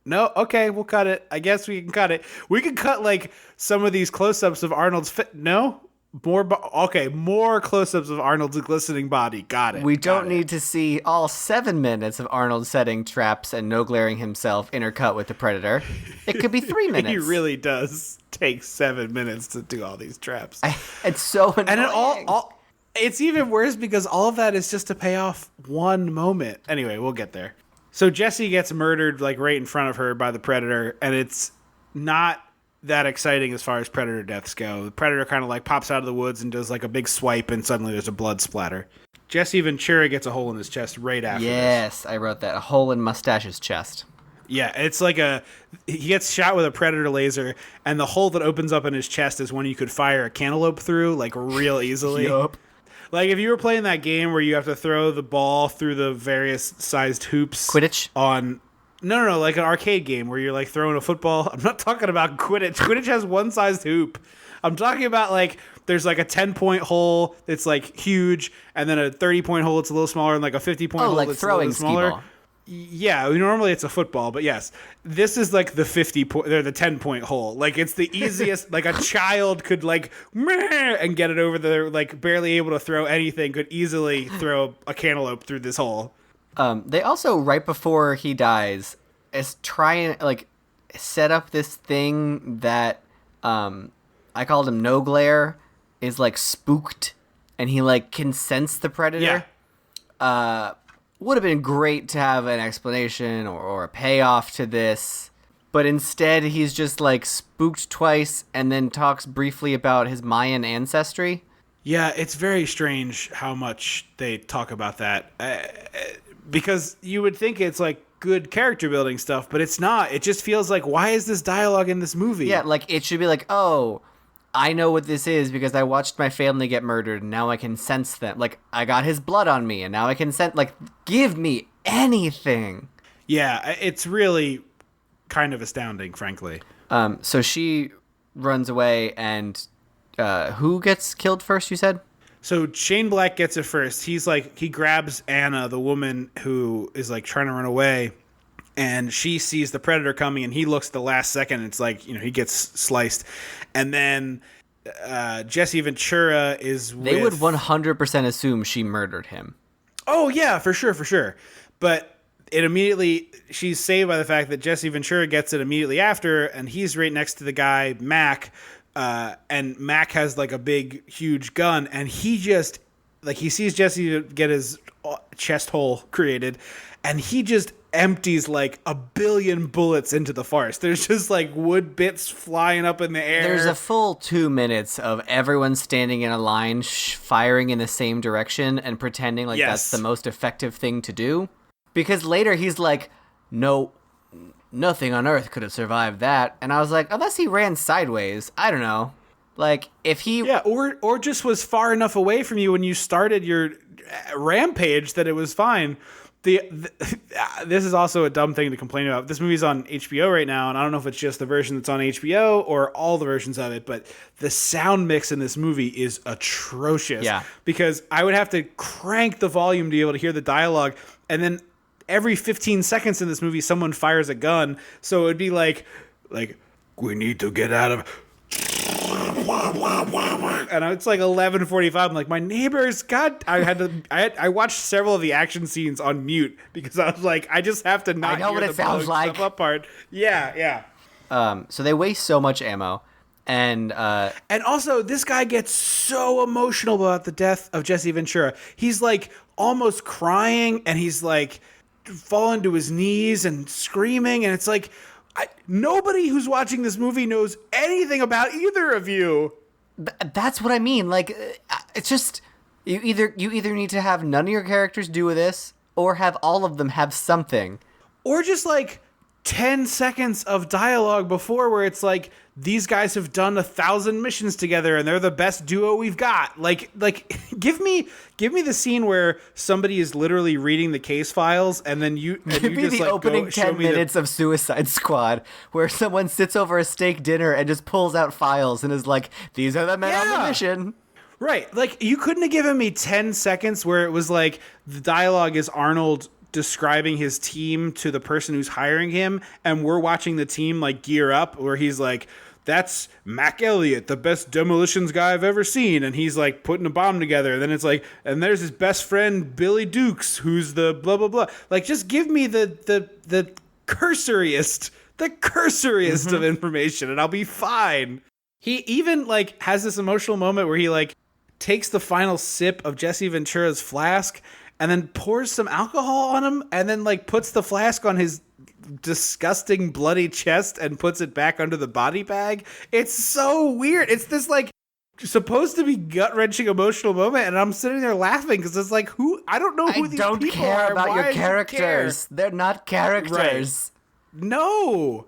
No, okay, we'll cut it. I guess we can cut it. We can cut, like, some of these close-ups of Arnold's... No? More close-ups of Arnold's glistening body. Got it. We don't need to see all 7 minutes of Arnold setting traps and no glaring himself intercut with the Predator. It could be 3 minutes. He really does take 7 minutes to do all these traps. It's so annoying. And it's even worse because all of that is just to pay off one moment. Anyway, we'll get there. So Jesse gets murdered, like, right in front of her by the Predator, and it's not that exciting as far as Predator deaths go. The Predator kind of, like, pops out of the woods and does, like, a big swipe, and suddenly there's a blood splatter. Jesse Ventura gets a hole in his chest right after this. Yes, I wrote that. A hole in Mustache's chest. Yeah, it's like he gets shot with a Predator laser, and the hole that opens up in his chest is one you could fire a cantaloupe through, like, real easily. Yup. Like, if you were playing that game where you have to throw the ball through the various sized hoops. Quidditch? No, like an arcade game where you're, like, throwing a football. I'm not talking about Quidditch. Quidditch has one sized hoop. I'm talking about, like, there's, like, a 10-point hole that's, like, huge, and then a 30-point hole that's a little smaller, and, like, a 50-point hole like that's throwing a little smaller. skee-ball. Yeah, normally it's a football, but yes, this is like the 10-point hole. Like, it's the easiest. Like, a child could, like, meh, and get it over there. Like, barely able to throw anything, could easily throw a cantaloupe through this hole. They also, right before he dies, is trying, like, set up this thing that I called him No Glare, is, like, spooked, and he, like, can sense the Predator. Yeah. Would have been great to have an explanation or a payoff to this, but instead he's just, like, spooked twice and then talks briefly about his Mayan ancestry. Yeah, it's very strange how much they talk about that, because you would think it's, like, good character building stuff, but it's not. It just feels like, why is this dialogue in this movie? Yeah, like, it should be like, oh, I know what this is because I watched my family get murdered and now I can sense them. Like, I got his blood on me and now I can sense, like, give me anything. Yeah, it's really kind of astounding, frankly. So she runs away and who gets killed first, you said? So Shane Black gets it first. He's like, he grabs Anna, the woman who is, like, trying to run away, and she sees the Predator coming, and he looks at the last second, and it's like, you know, he gets sliced. And then Jesse Ventura is They would 100% assume she murdered him. Oh, yeah, for sure. But she's saved by the fact that Jesse Ventura gets it immediately after, and he's right next to the guy, Mac, and Mac has, like, a big, huge gun, and he just, like, he sees Jesse get his chest hole created, and he just empties, like, 1 billion bullets into the forest. There's just, like, wood bits flying up in the air. There's a full 2 minutes of everyone standing in a line, firing in the same direction and pretending like that's the most effective thing to do. Because later he's like, no, nothing on Earth could have survived that. And I was like, unless he ran sideways, I don't know. Like, if he... Yeah, or just was far enough away from you when you started your rampage that it was fine. This is also a dumb thing to complain about. This movie's on HBO right now, and I don't know if it's just the version that's on HBO or all the versions of it, but the sound mix in this movie is atrocious. Yeah. Because I would have to crank the volume to be able to hear the dialogue, and then every 15 seconds in this movie, someone fires a gun. So it would be like, we need to get out of... And it's like 11:45. I'm like, my neighbors. God, I watched several of the action scenes on mute because I was like, I just have to not. I know hear what the it sounds blowing like. stuff up part. Yeah. So they waste so much ammo, and also, this guy gets so emotional about the death of Jesse Ventura. He's like almost crying, and he's like falling to his knees and screaming, and it's like nobody who's watching this movie knows anything about either of you. that's what I mean. Like, it's just you either need to have none of your characters do with this, or have all of them have something, Or just like 10 seconds of dialogue before where it's like, these guys have done 1,000 missions together and they're the best duo we've got. Like give me the scene where somebody is literally reading the case files and then you Give me just the like opening 10 minutes of Suicide Squad where someone sits over a steak dinner and just pulls out files and is like, these are the men on the Yeah. mission. Right. Like, you couldn't have given me 10 seconds where it was like the dialogue is Arnold describing his team to the person who's hiring him, and we're watching the team like gear up, where he's like, that's Mac Elliott, the best demolitions guy I've ever seen, and he's like putting a bomb together. And then it's like, and there's his best friend Billy Dukes, who's the blah blah blah. Like, just give me the cursoriest of information, and I'll be fine. He even like has this emotional moment where he like takes the final sip of Jesse Ventura's flask and then pours some alcohol on him, and then like puts the flask on his disgusting bloody chest and puts it back under the body bag. It's so weird. It's this like supposed to be gut-wrenching emotional moment, and I'm sitting there laughing because it's like, I don't know who I these don't people care are. about Why your does he characters. They're not characters. care? No.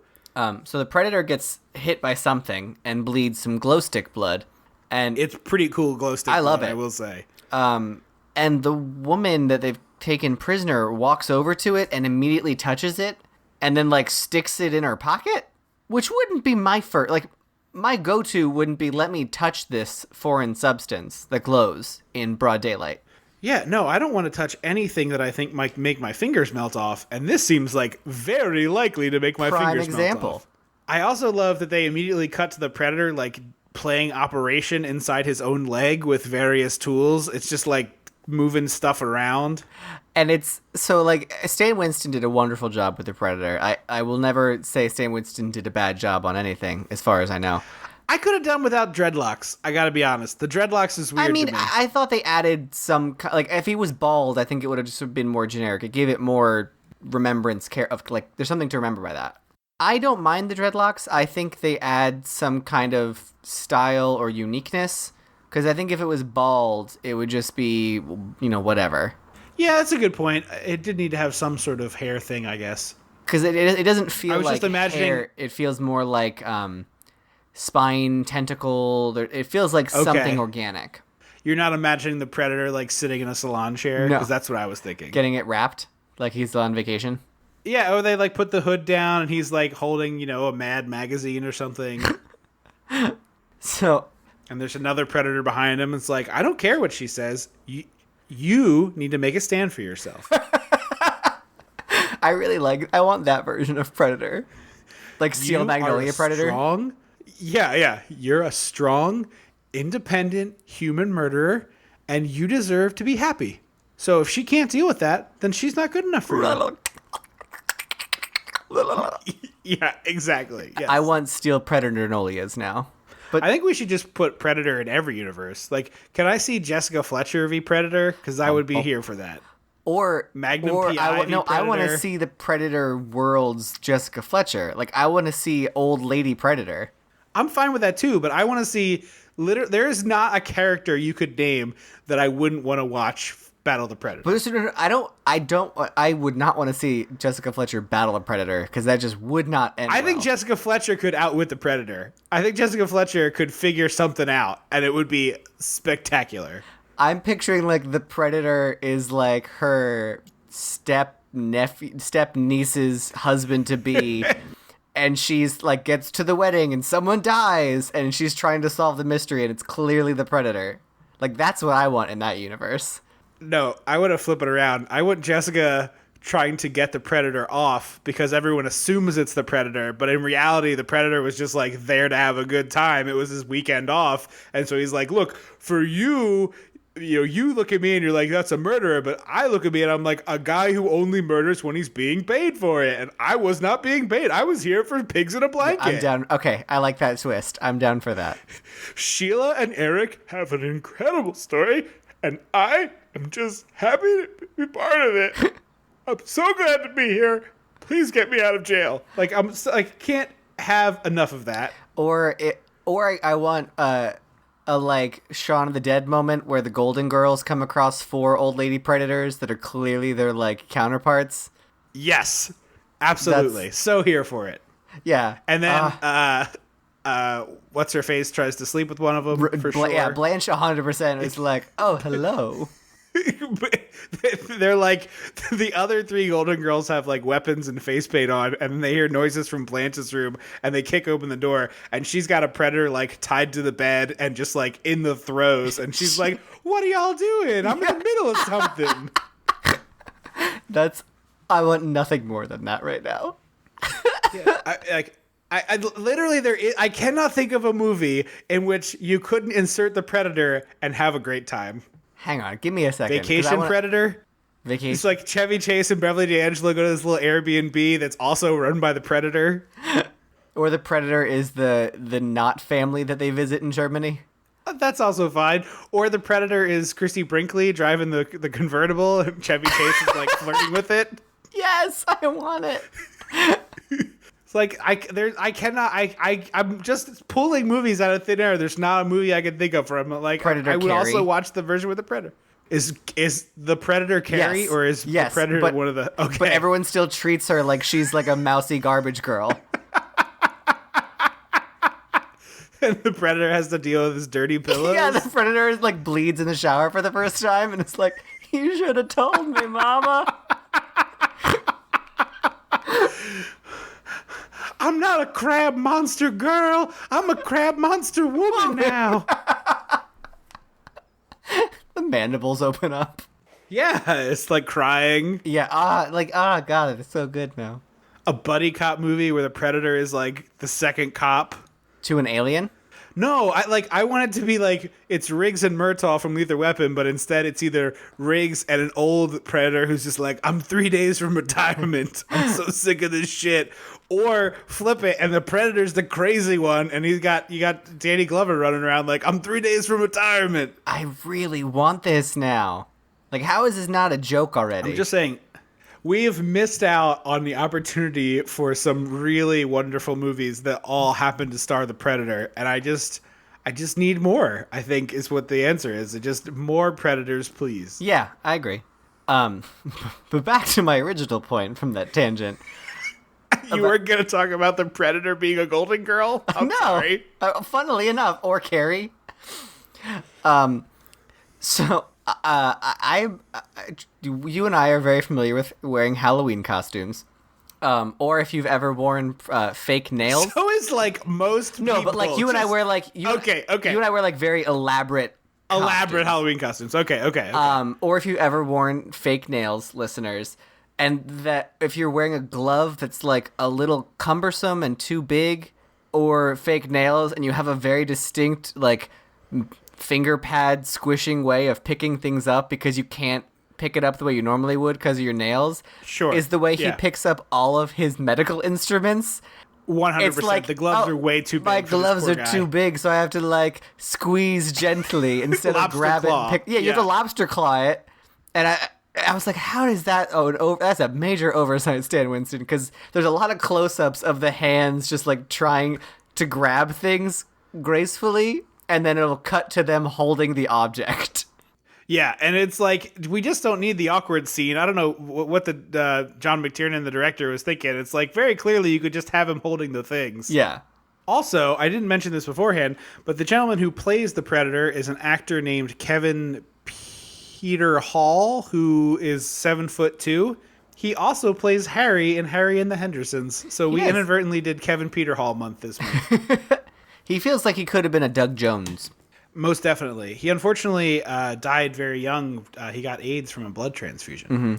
So the Predator gets hit by something and bleeds some glow stick blood, and It's pretty cool glow stick. I love blood, it. I will say. and the woman that they've taken prisoner walks over to it and immediately touches it and then like sticks it in her pocket, which wouldn't be my first, like my go-to wouldn't be, let me touch this foreign substance that glows in broad daylight. Yeah, no, I don't want to touch anything that I think might make my fingers melt off, and this seems like very likely to make my Prime fingers example. melt off. I also love that they immediately cut to the Predator like playing Operation inside his own leg with various tools. It's just like moving stuff around. And it's so like Stan Winston did a wonderful job with the Predator. I will never say Stan Winston did a bad job on anything, as far as I know. I could have done without dreadlocks. I gotta be honest. The dreadlocks is weird I mean, to me. I thought they added some, like, if he was bald, I think it would have just been more generic. It gave it more remembrance of, like, there's something to remember by that. I don't mind the dreadlocks. I think they add some kind of style or uniqueness, because I think if it was bald, it would just be, whatever. Yeah, that's a good point. It did need to have some sort of hair thing, I guess. Because it doesn't feel I was like just imagining- hair. It feels more like spine, tentacle. It feels like something organic. You're not imagining the Predator like sitting in a salon chair? No. Because that's what I was thinking. Getting it wrapped like he's on vacation. Yeah, or they like put the hood down and he's like holding, a Mad magazine or something. So And there's another Predator behind him. It's like, I don't care what she says. You need to make a stand for yourself. I want that version of Predator. Like Steel You Magnolia are a Predator. Strong, yeah. You're a strong, independent human murderer, and you deserve to be happy. So if she can't deal with that, then she's not good enough for you. Yeah, exactly. Yes. I want Steel Predator Nolias now. But I think we should just put Predator in every universe. Like, can I see Jessica Fletcher v. Predator? Because I would be here for that. or Magnum or PI v. I want to Predator. see the Predator world's Jessica Fletcher. Like I want to see old lady Predator. I'm fine with that too, but I want to see. There is not a character you could name that I wouldn't want to watch battle the Predator. But I would not want to see Jessica Fletcher battle a Predator because that just would not end. I think well. Jessica Fletcher could outwit the Predator. I think Jessica Fletcher could figure something out, and it would be spectacular. I'm picturing like the Predator is like her step niece's husband to be. And she's like gets to the wedding and someone dies and she's trying to solve the mystery and it's clearly the Predator. Like, that's what I want in that universe. No, I want to flip it around. I want Jessica trying to get the Predator off because everyone assumes it's the Predator, but in reality, the Predator was just like there to have a good time. It was his weekend off. And so he's like, look, for you, you look at me and you're like, that's a murderer. But I look at me and I'm like, a guy who only murders when he's being paid for it. And I was not being paid. I was here for pigs in a blanket. I'm down. Okay, I like that twist. I'm down for that. Sheila and Eric have an incredible story, and I am just happy to be part of it. I'm so glad to be here. Please get me out of jail. Like, I can't have enough of that. I want a like Shaun of the Dead moment where the Golden Girls come across 4 old lady predators that are clearly their like counterparts. Yes, absolutely. So here for it. Yeah. And then what's her face tries to sleep with one of them for sure. Yeah, Blanche 100% is like, oh, hello. They're like, the other 3 Golden Girls have like weapons and face paint on, and they hear noises from Blanche's room, and they kick open the door, and she's got a Predator like tied to the bed and just like in the throes, and she's like, what are y'all doing? I'm in the middle of something. I want nothing more than that right now. Yeah, I literally I cannot think of a movie in which you couldn't insert the Predator and have a great time. Hang on, give me a second. Vacation Predator? Vacation. It's like Chevy Chase and Beverly D'Angelo go to this little Airbnb that's also run by the Predator. Or the Predator is the not family that they visit in Germany. That's also fine. Or the Predator is Christy Brinkley driving the convertible, and Chevy Chase is like flirting with it. Yes, I want it. It's like I'm just pulling movies out of thin air. There's not a movie I can think of from like Predator I would Carrie. also watch the version with the Predator. Is the Predator Carrie, Yes. or is the Yes, Predator but- one of the okay? But everyone still treats her like she's like a mousy garbage girl. And the Predator has to deal with his dirty pillows. Yeah, the Predator is like bleeds in the shower for the first time and it's like, you should have told me, mama. I'm not a crab monster girl. I'm a crab monster woman now. The mandibles open up. Yeah, it's like crying. Yeah, God, it's so good now. A buddy cop movie where the Predator is like the second cop. To an alien? No, I want it to be like it's Riggs and Murtaugh from Lethal Weapon, but instead it's either Riggs and an old Predator who's just like, I'm 3 days from retirement. I'm so sick of this shit. Or flip it, and the Predator's the crazy one, and you got Danny Glover running around like, I'm 3 days from retirement. I really want this now. Like, how is this not a joke already? I'm just saying, we've missed out on the opportunity for some really wonderful movies that all happen to star the Predator, and I just need more, I think, is what the answer is. Just more Predators, please. Yeah, I agree. But back to my original point from that tangent. You weren't going to talk about the Predator being a Golden Girl? I'm sorry. Funnily enough, or Carrie. So, you and I are very familiar with wearing Halloween costumes. Or if you've ever worn fake nails. So is like most people. No, but like you and I wear like Okay. You and I wear like very elaborate costumes. Halloween costumes. Okay. Or if you've ever worn fake nails, listeners, and that if you're wearing a glove that's like a little cumbersome and too big, or fake nails, and you have a very distinct like finger pad squishing way of picking things up because you can't pick it up the way you normally would because of your nails. Sure. Is the way Yeah. he picks up all of his medical instruments. 100%. It's like, the gloves are way too big. My for this gloves poor are guy. too big, so I have to like squeeze gently instead of Lobster grab claw. it. And pick. Yeah, you have to Yeah. lobster claw it. And I was like, how does that? That's a major oversight, Stan Winston, because there's a lot of close-ups of the hands just like trying to grab things gracefully, and then it'll cut to them holding the object. Yeah, and it's like, we just don't need the awkward scene. I don't know what the John McTiernan, the director, was thinking. It's like, very clearly you could just have him holding the things. Yeah. Also, I didn't mention this beforehand, but the gentleman who plays the Predator is an actor named Kevin Peter Hall, who is 7'2". He also plays Harry in Harry and the Hendersons. So we inadvertently did Kevin Peter Hall month this month. He feels like he could have been a Doug Jones. Most definitely. He unfortunately died very young. He got AIDS from a blood transfusion. Mm-hmm.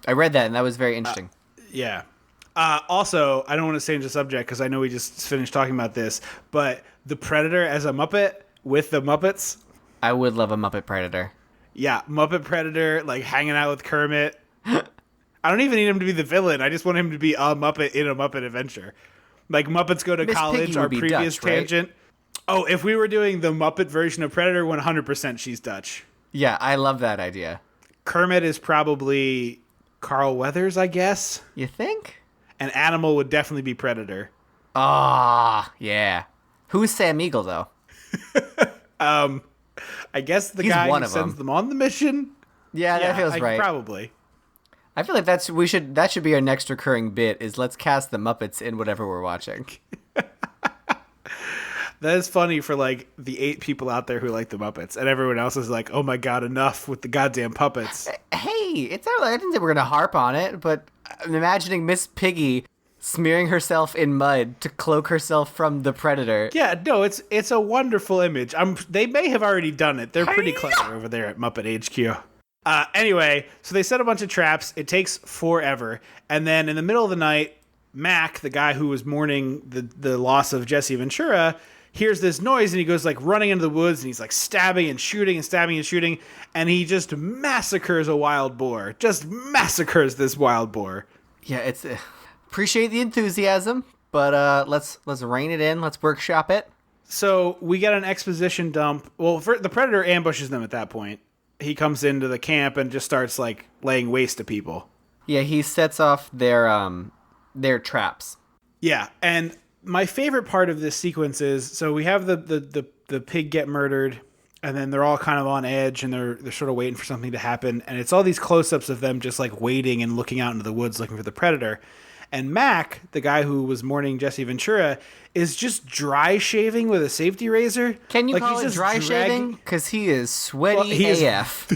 I read that, and that was very interesting. Yeah. Also, I don't want to change the subject because I know we just finished talking about this, but the Predator as a Muppet with the Muppets. I would love a Muppet Predator. Yeah, Muppet Predator, like hanging out with Kermit. I don't even need him to be the villain. I just want him to be a Muppet in a Muppet adventure. Like Muppets Go to Miss College, Piggy our would be previous Dutch, right? tangent. Oh, if we were doing the Muppet version of Predator, 100% she's Dutch. Yeah, I love that idea. Kermit is probably Carl Weathers, I guess. You think? And Animal would definitely be Predator. Ah, yeah. Who's Sam Eagle, though? I guess the He's guy one who of sends them. them on the mission. Yeah, that feels right. Probably. I feel like that should be our next recurring bit is let's cast the Muppets in whatever we're watching. That is funny for like the 8 people out there who like the Muppets, and everyone else is like, "Oh my god, enough with the goddamn puppets." Hey, it's not like I didn't say we're gonna harp on it, but I'm imagining Miss Piggy smearing herself in mud to cloak herself from the Predator. Yeah, no, it's a wonderful image. They may have already done it. They're pretty clever over there at Muppet HQ. Anyway, so they set a bunch of traps. It takes forever, and then in the middle of the night, Mac, the guy who was mourning the loss of Jesse Ventura, hears this noise, and he goes like running into the woods, and he's like stabbing and shooting and stabbing and shooting, and he just massacres a wild boar. Just massacres this wild boar. Yeah, it's appreciate the enthusiasm, but let's rein it in. Let's workshop it. So we get an exposition dump. Well, the Predator ambushes them at that point. He comes into the camp and just starts like laying waste to people. Yeah, he sets off their traps. Yeah, and my favorite part of this sequence is, so we have the pig get murdered, and then they're all kind of on edge, and they're sort of waiting for something to happen, and it's all these close-ups of them just like waiting and looking out into the woods looking for the Predator. And Mac, the guy who was mourning Jesse Ventura, is just dry shaving with a safety razor. Can you like, call he's it just dry shaving? Because he is sweaty AF.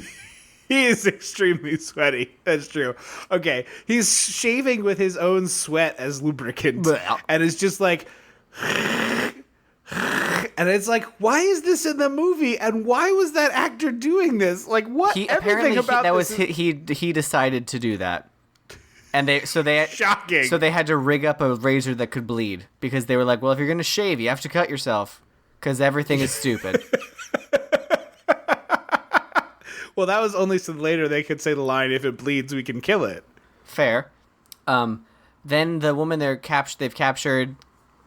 He is extremely sweaty. That's true. Okay, he's shaving with his own sweat as lubricant, and it's just like, and it's like, why is this in the movie? And why was that actor doing this? Like, what? Everything about this he decided to do that, and they shocking. So they had to rig up a razor that could bleed because they were like, well, if you're gonna shave, you have to cut yourself because everything is stupid. Well, that was only so later they could say the line, if it bleeds, we can kill it. Fair. Then the woman they've captured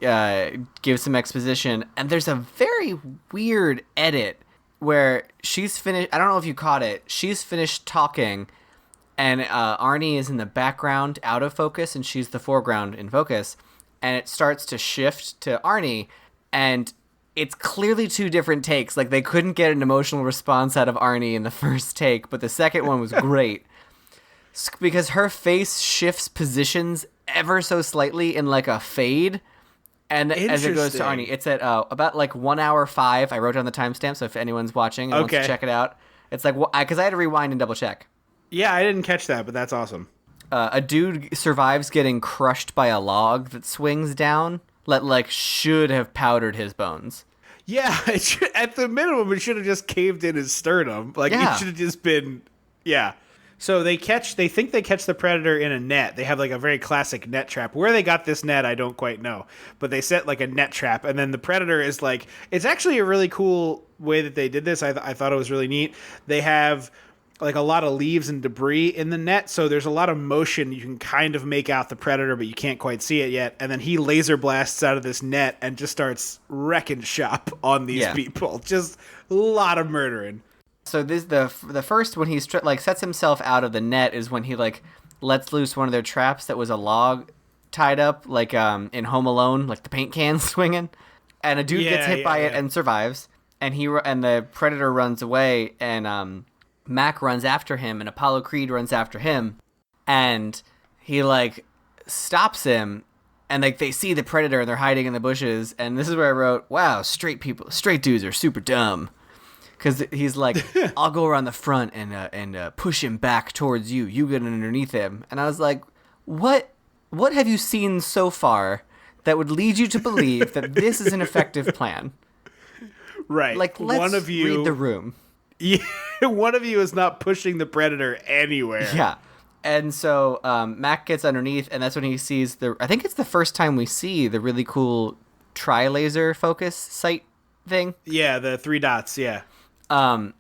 gives some exposition, and there's a very weird edit where she's finished. I don't know if you caught it. She's finished talking, and Arnie is in the background out of focus, and she's the foreground in focus, and it starts to shift to Arnie, and it's clearly 2 different takes. Like, they couldn't get an emotional response out of Arnie in the first take, but the second one was great. Because her face shifts positions ever so slightly in, like, a fade. And as it goes to Arnie, it's at about, like, 1 hour 5. I wrote down the timestamp, so if anyone's watching and wants to check it out. It's like, because I had to rewind and double check. Yeah, I didn't catch that, but that's awesome. A dude survives getting crushed by a log that swings down. Should have powdered his bones. Yeah, at the minimum, it should have just caved in his sternum. Like, Yeah. it should have just been, yeah. So they think they catch the Predator in a net. They have like a very classic net trap. Where they got this net, I don't quite know. But they set like a net trap, and then the Predator is like, it's actually a really cool way that they did this. I thought it was really neat. They have like a lot of leaves and debris in the net, so there's a lot of motion. You can kind of make out the Predator, but you can't quite see it yet. And then he laser blasts out of this net and just starts wrecking shop on these people. Just a lot of murdering. So this the first when he sets himself out of the net is when he like lets loose one of their traps that was a log tied up like in Home Alone, like the paint can swinging, and a dude gets hit by it and survives, and the Predator runs away, and Mac runs after him, and Apollo Creed runs after him, and he like stops him, and like they see the Predator and they're hiding in the bushes, and this is where I wrote, wow, straight dudes are super dumb. because he's like, I'll go around the front and push him back towards you. You get underneath him. And I was like, what have you seen so far that would lead you to believe that this is an effective plan? Right. Like, let's one of you, read the room. Yeah, one of you is not pushing the Predator anywhere. Yeah. And so Mac gets underneath, and that's when he sees I think it's the first time we see the really cool tri-laser focus sight thing. Yeah, the 3 dots, yeah. And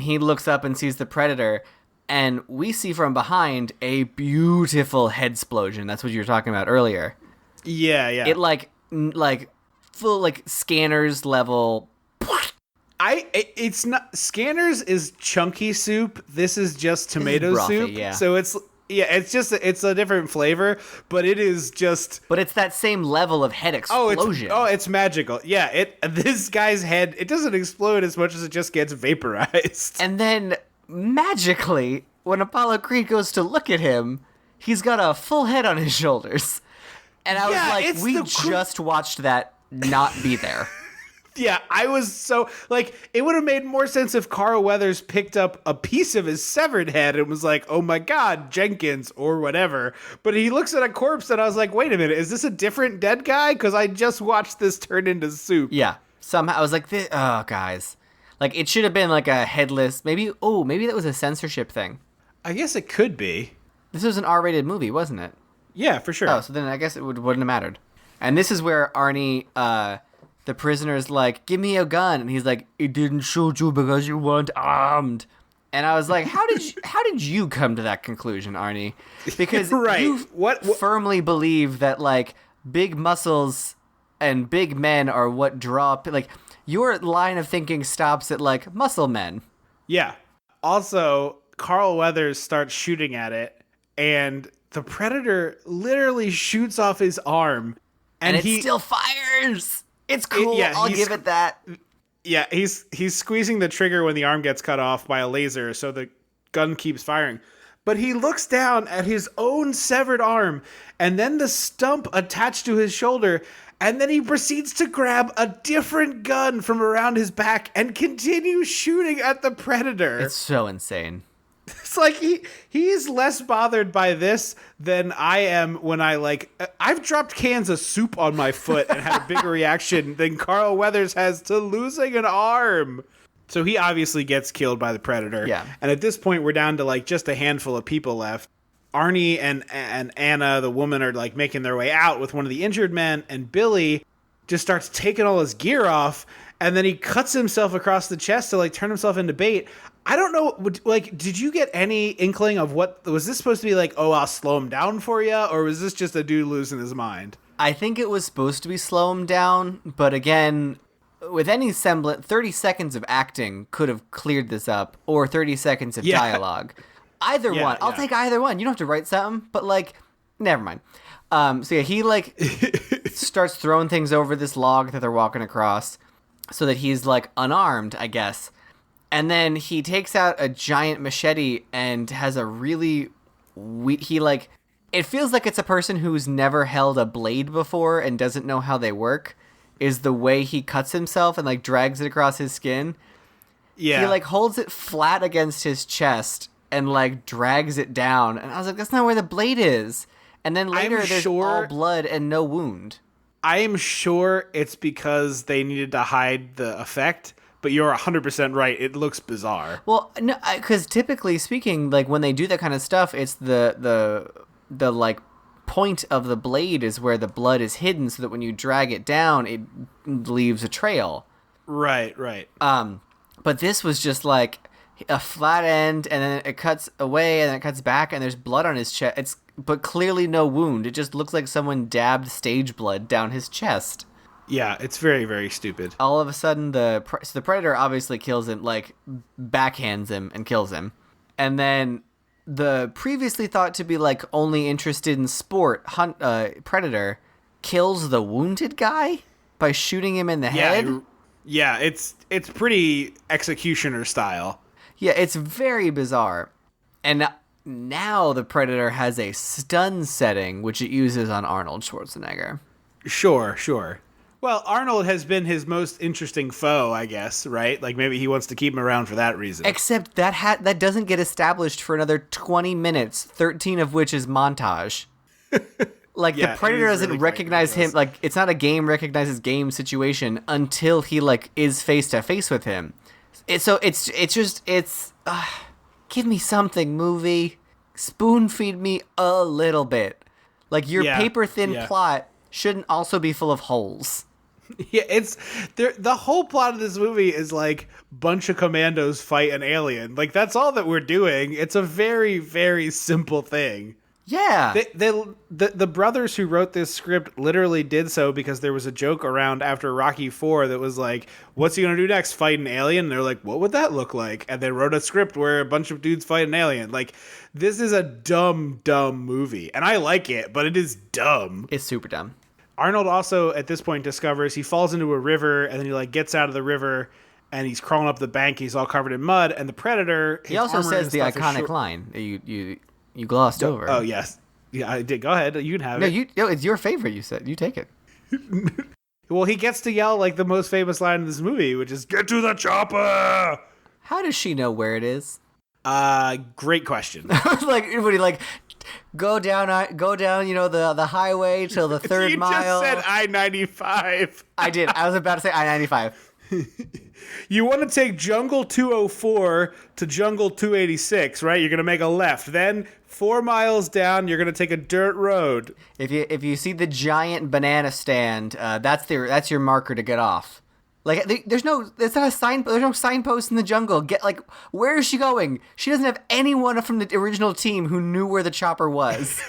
he looks up and sees the Predator, and we see from behind a beautiful head explosion. That's what you were talking about earlier. Yeah. It like full like Scanners level. It's not Scanners is chunky soup. This is just tomato brothy, soup. yeah. So it's a different flavor, but it is just But it's that same level of head explosion. it's magical. Yeah, this guy's head, it doesn't explode as much as it just gets vaporized. And then magically, when Apollo Creed goes to look at him, he's got a full head on his shoulders. And I was like, it's we just watched that not be there. Yeah, I was so, like, it would have made more sense if Carl Weathers picked up a piece of his severed head and was like, oh my God, Jenkins, or whatever. But he looks at a corpse and I was like, wait a minute, is this a different dead guy? Because I just watched this turn into soup. Yeah. Somehow I was like, guys. Like, it should have been like a headless, maybe that was a censorship thing. I guess it could be. This was an R-rated movie, wasn't it? Yeah, for sure. Oh, so then I guess it wouldn't have mattered. And this is where Arnie, the prisoner's like, give me a gun. And he's like, it didn't shoot you because you weren't armed. And I was like, how did you come to that conclusion, Arnie? Because Right. you What- firmly believe that, like, big muscles and big men are what draw... Like, your line of thinking stops at, like, muscle men. Yeah. Also, Carl Weathers starts shooting at it, and the Predator literally shoots off his arm. And it still fires! It's cool, yeah, I'll he's- give it that. Yeah, he's squeezing the trigger when the arm gets cut off by a laser, so the gun keeps firing. But he looks down at his own severed arm, and then the stump attached to his shoulder, and then he proceeds to grab a different gun from around his back and continue shooting at the Predator. It's so insane. It's like he is less bothered by this than I am when I've dropped cans of soup on my foot and had a bigger reaction than Carl Weathers has to losing an arm. So he obviously gets killed by the Predator. Yeah. And at this point, we're down to like just a handful of people left. Arnie and Anna, the woman, are like making their way out with one of the injured men, and Billy just starts taking all his gear off, and then he cuts himself across the chest to like turn himself into bait. I don't know, like, did you get any inkling of what, was this supposed to be like, oh, I'll slow him down for you, or was this just a dude losing his mind? I think it was supposed to be slow him down, but again, with any semblance, 30 seconds of acting could have cleared this up, or 30 seconds of dialogue. Either one. I'll take either one. You don't have to write something, but like, never mind. So yeah, he like starts throwing things over this log that they're walking across so that he's like unarmed, I guess. And then he takes out a giant machete and has a really... It feels like it's a person who's never held a blade before and doesn't know how they work, is the way he cuts himself and, like, drags it across his skin. Yeah. He, like, holds it flat against his chest and, like, drags it down. And I was like, that's not where the blade is. And then later there's all blood and no wound. I am sure it's because they needed to hide the effect, but you're 100% right. It looks bizarre. Well, no, because typically speaking, like when they do that kind of stuff, it's the like point of the blade is where the blood is hidden, so that when you drag it down, it leaves a trail. Right. But this was just like a flat end, and then it cuts away, and then it cuts back, and there's blood on his chest. But clearly no wound. It just looks like someone dabbed stage blood down his chest. Yeah, it's very, very stupid. All of a sudden, the Predator obviously kills him, like, backhands him and kills him. And then the previously thought to be, like, only interested in sport Predator kills the wounded guy by shooting him in the head. Yeah, it's pretty executioner style. Yeah, it's very bizarre. And now the Predator has a stun setting, which it uses on Arnold Schwarzenegger. Sure. Well, Arnold has been his most interesting foe, I guess, right? Like maybe he wants to keep him around for that reason. Except that doesn't get established for another 20 minutes, 13 of which is montage. Like Yeah, the Predator it is doesn't really recognize him. ridiculous. Like it's not a game recognizes game situation until he like is face to face with him. Give me something, movie. Spoon feed me a little bit. Like your Yeah, paper thin yeah. plot shouldn't also be full of holes. Yeah, it's the whole plot of this movie is like bunch of commandos fight an alien. Like that's all that we're doing. It's a very, very simple thing. Yeah. The brothers who wrote this script literally did so because there was a joke around after Rocky IV that was like, what's he gonna do next? Fight an alien? And they're like, what would that look like? And they wrote a script where a bunch of dudes fight an alien. Like, this is a dumb movie. And I like it, but it is dumb. It's super dumb. Arnold also at this point discovers he falls into a river and then he like gets out of the river and he's crawling up the bank. He's all covered in mud, and the Predator. He also says the iconic line that you glossed over. Oh yes, yeah, I did. Go ahead, you can have it. It's your favorite. You said you take it. Well, he gets to yell like the most famous line in this movie, which is "Get to the chopper." How does she know where it is? Great question. Like everybody, like go down. You know the highway till the third You mile. just said I-95. I did. I was about to say I-95. You want to take Jungle 204 to Jungle 286, right? You're gonna make a left. Then 4 miles down, you're gonna take a dirt road. If you see the giant banana stand, that's your marker to get off. Like there's no signpost in the jungle. Where is she going? She doesn't have anyone from the original team who knew where the chopper was.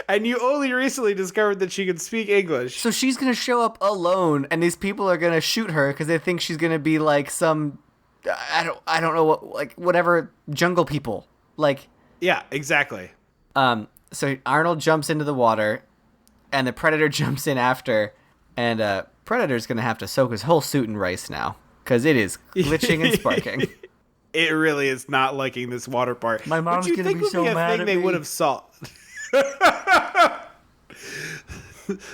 And you only recently discovered that she could speak English. So she's gonna show up alone, and these people are gonna shoot her because they think she's gonna be like some, I don't know what, like whatever jungle people. Like, Yeah, exactly. so Arnold jumps into the water, and the Predator jumps in after, and Predator's gonna have to soak his whole suit in rice now because it is glitching and sparking. It really is not liking this water part. My mom's Which you gonna think be would so be a mad thing at they me. would have saw.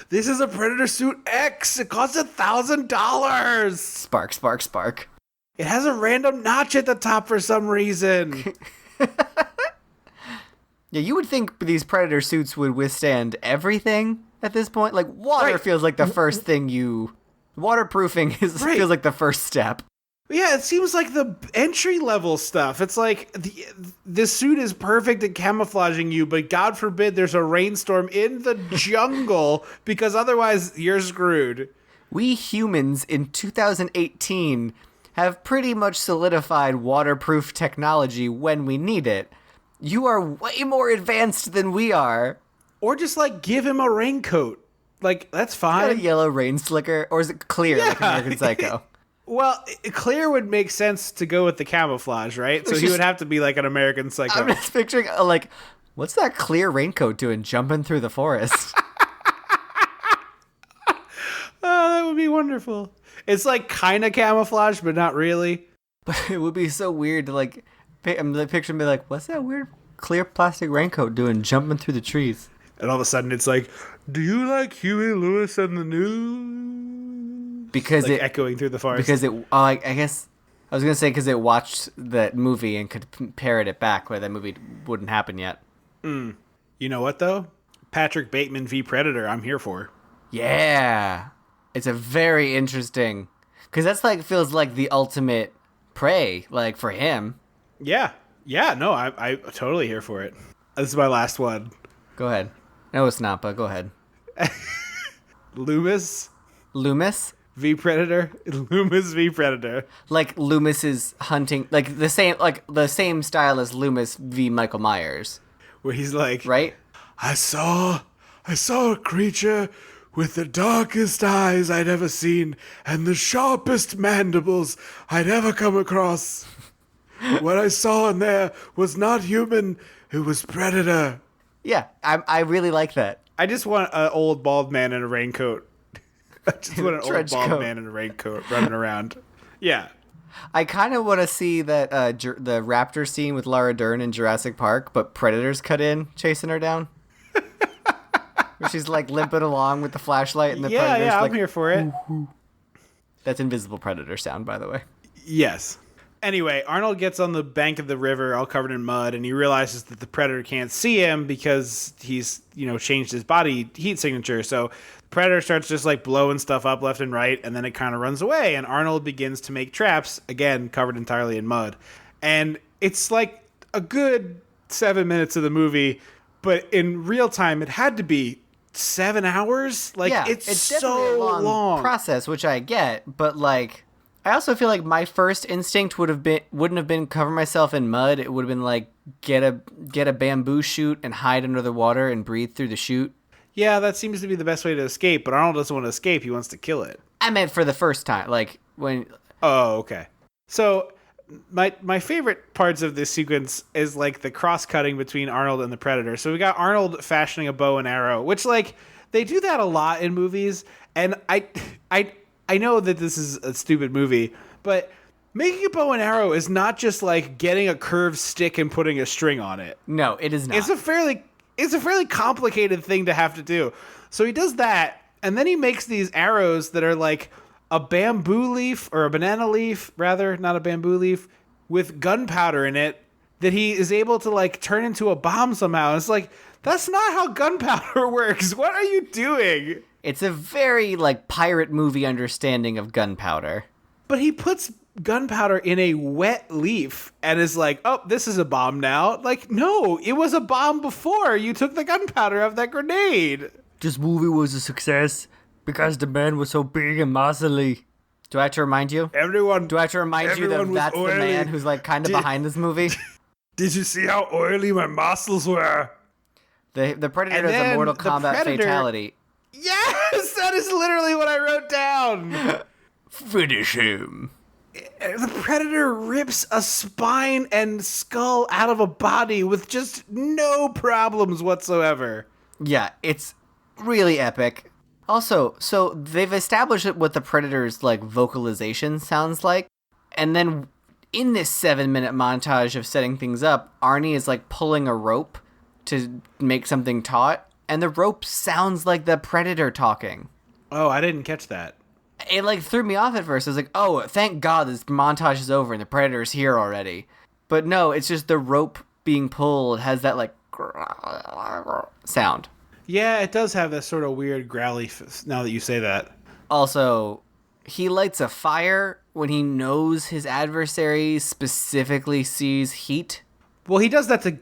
This is a Predator suit X. It costs $1,000. Spark, spark, spark. It has a random notch at the top for some reason. Yeah, you would think these Predator suits would withstand everything at this point. Like water Right. feels like the first thing waterproofing Right. feels like the first step. Yeah, it seems like the entry level stuff. It's like the suit is perfect at camouflaging you, but God forbid there's a rainstorm in the jungle because otherwise you're screwed. We humans in 2018 have pretty much solidified waterproof technology when we need it. You are way more advanced than we are. Or just like give him a raincoat. Like that's Got a fine. yellow rain slicker, or is it clear like Yeah. American Psycho? Well, clear would make sense to go with the camouflage, right? So It's he just- would have to be like an American Psycho. I'm just picturing what's that clear raincoat doing jumping through the forest? Oh, that would be wonderful. It's like kind of camouflage, but not really. But it would be so weird to I'm picturing me like, what's that weird clear plastic raincoat doing jumping through the trees? And all of a sudden it's like, do you like Huey Lewis and the News? Because Like echoing through the forest. I guess I was gonna say because it watched that movie and could parrot it back where that movie wouldn't happen yet. You know what, though? Patrick Bateman v. Predator, I'm here for. Yeah, it's a very interesting because feels like the ultimate prey like for him. Yeah. Yeah, no, I'm totally here for it. This is my last one. Go ahead. No, it's not, but go ahead. Loomis Loomis. v. Predator. Loomis v. Predator. Like Loomis is hunting, like the same style as Loomis v. Michael Myers, Where he's like, right? I saw a creature with the darkest eyes I'd ever seen and the sharpest mandibles I'd ever come across. What I saw in there was not human, it was Predator. Yeah, I really like that. I just want an old bald man in a raincoat. I just want an old Trench bald coat. man in a raincoat running around. Yeah. I kind of want to see that the raptor scene with Laura Dern in Jurassic Park, but Predators cut in chasing her down. Where she's like limping along with the flashlight and the Yeah, predator's yeah, like, I'm here for it. That's Invisible Predator sound, by the way. Yes. Anyway, Arnold gets on the bank of the river all covered in mud, and he realizes that the Predator can't see him because he's, changed his body heat signature. So the Predator starts just like blowing stuff up left and right, and then it kind of runs away, and Arnold begins to make traps, again, covered entirely in mud. And it's like a good 7 minutes of the movie, but in real time, it had to be 7 hours. Like, Yeah, it's definitely so a long process, which I get, but like, I also feel like my first instinct wouldn't have been cover myself in mud. It would have been like get a bamboo shoot and hide under the water and breathe through the chute. Yeah, that seems to be the best way to escape, but Arnold doesn't want to escape. He wants to kill it. I meant for the first time, like when. Oh, okay. So my favorite parts of this sequence is like the cross-cutting between Arnold and the Predator. So we got Arnold fashioning a bow and arrow, which like they do that a lot in movies, and I know that this is a stupid movie, but making a bow and arrow is not just like getting a curved stick and putting a string on it. No, it is not. It's a fairly complicated thing to have to do. So he does that, and then he makes these arrows that are like a bamboo leaf, or a banana leaf, rather, not a bamboo leaf, with gunpowder in it that he is able to like turn into a bomb somehow. And it's like, that's not how gunpowder works. What are you doing? It's a very like pirate movie understanding of gunpowder. But he puts gunpowder in a wet leaf and is like, oh, this is a bomb now. Like, no, it was a bomb before you took the gunpowder of that grenade. This movie was a success because the man was so big and muscly. Do I have to remind you? Do I have to remind you that that's the man who's like kind of behind this movie? Did you see how oily my muscles were? The Predator has a Mortal Kombat fatality. Yes, that is literally what I wrote down. Finish him. The Predator rips a spine and skull out of a body with just no problems whatsoever. Yeah, it's really epic. Also, so they've established what the Predator's like vocalization sounds like, and then in this 7-minute montage of setting things up, Arnie is like pulling a rope to make something taut, and the rope sounds like the Predator talking. Oh, I didn't catch that. It like threw me off at first. I was like, oh, thank God this montage is over and the Predator's here already. But no, it's just the rope being pulled has that like sound. Yeah, it does have that sort of weird growly now that you say that. Also, he lights a fire when he knows his adversary specifically sees heat. Well, he does that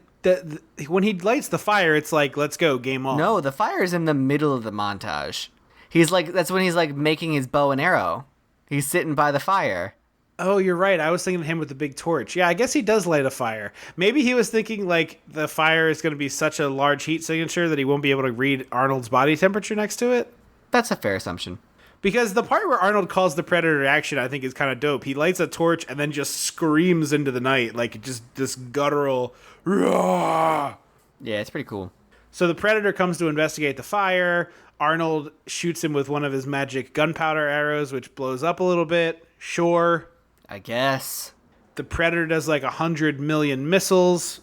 when he lights the fire, it's like, let's go, game on. No, the fire's in the middle of the montage. He's like, that's when he's like making his bow and arrow. He's sitting by the fire. Oh, you're right. I was thinking of him with the big torch. Yeah, I guess he does light a fire. Maybe he was thinking like the fire is going to be such a large heat signature that he won't be able to read Arnold's body temperature next to it. That's a fair assumption. Because the part where Arnold calls the Predator to action, I think, is kind of dope. He lights a torch and then just screams into the night, like just this guttural, "Rah!" Yeah, it's pretty cool. So the Predator comes to investigate the fire. Arnold shoots him with one of his magic gunpowder arrows, which blows up a little bit. Sure. I guess. The Predator does like 100 million missiles.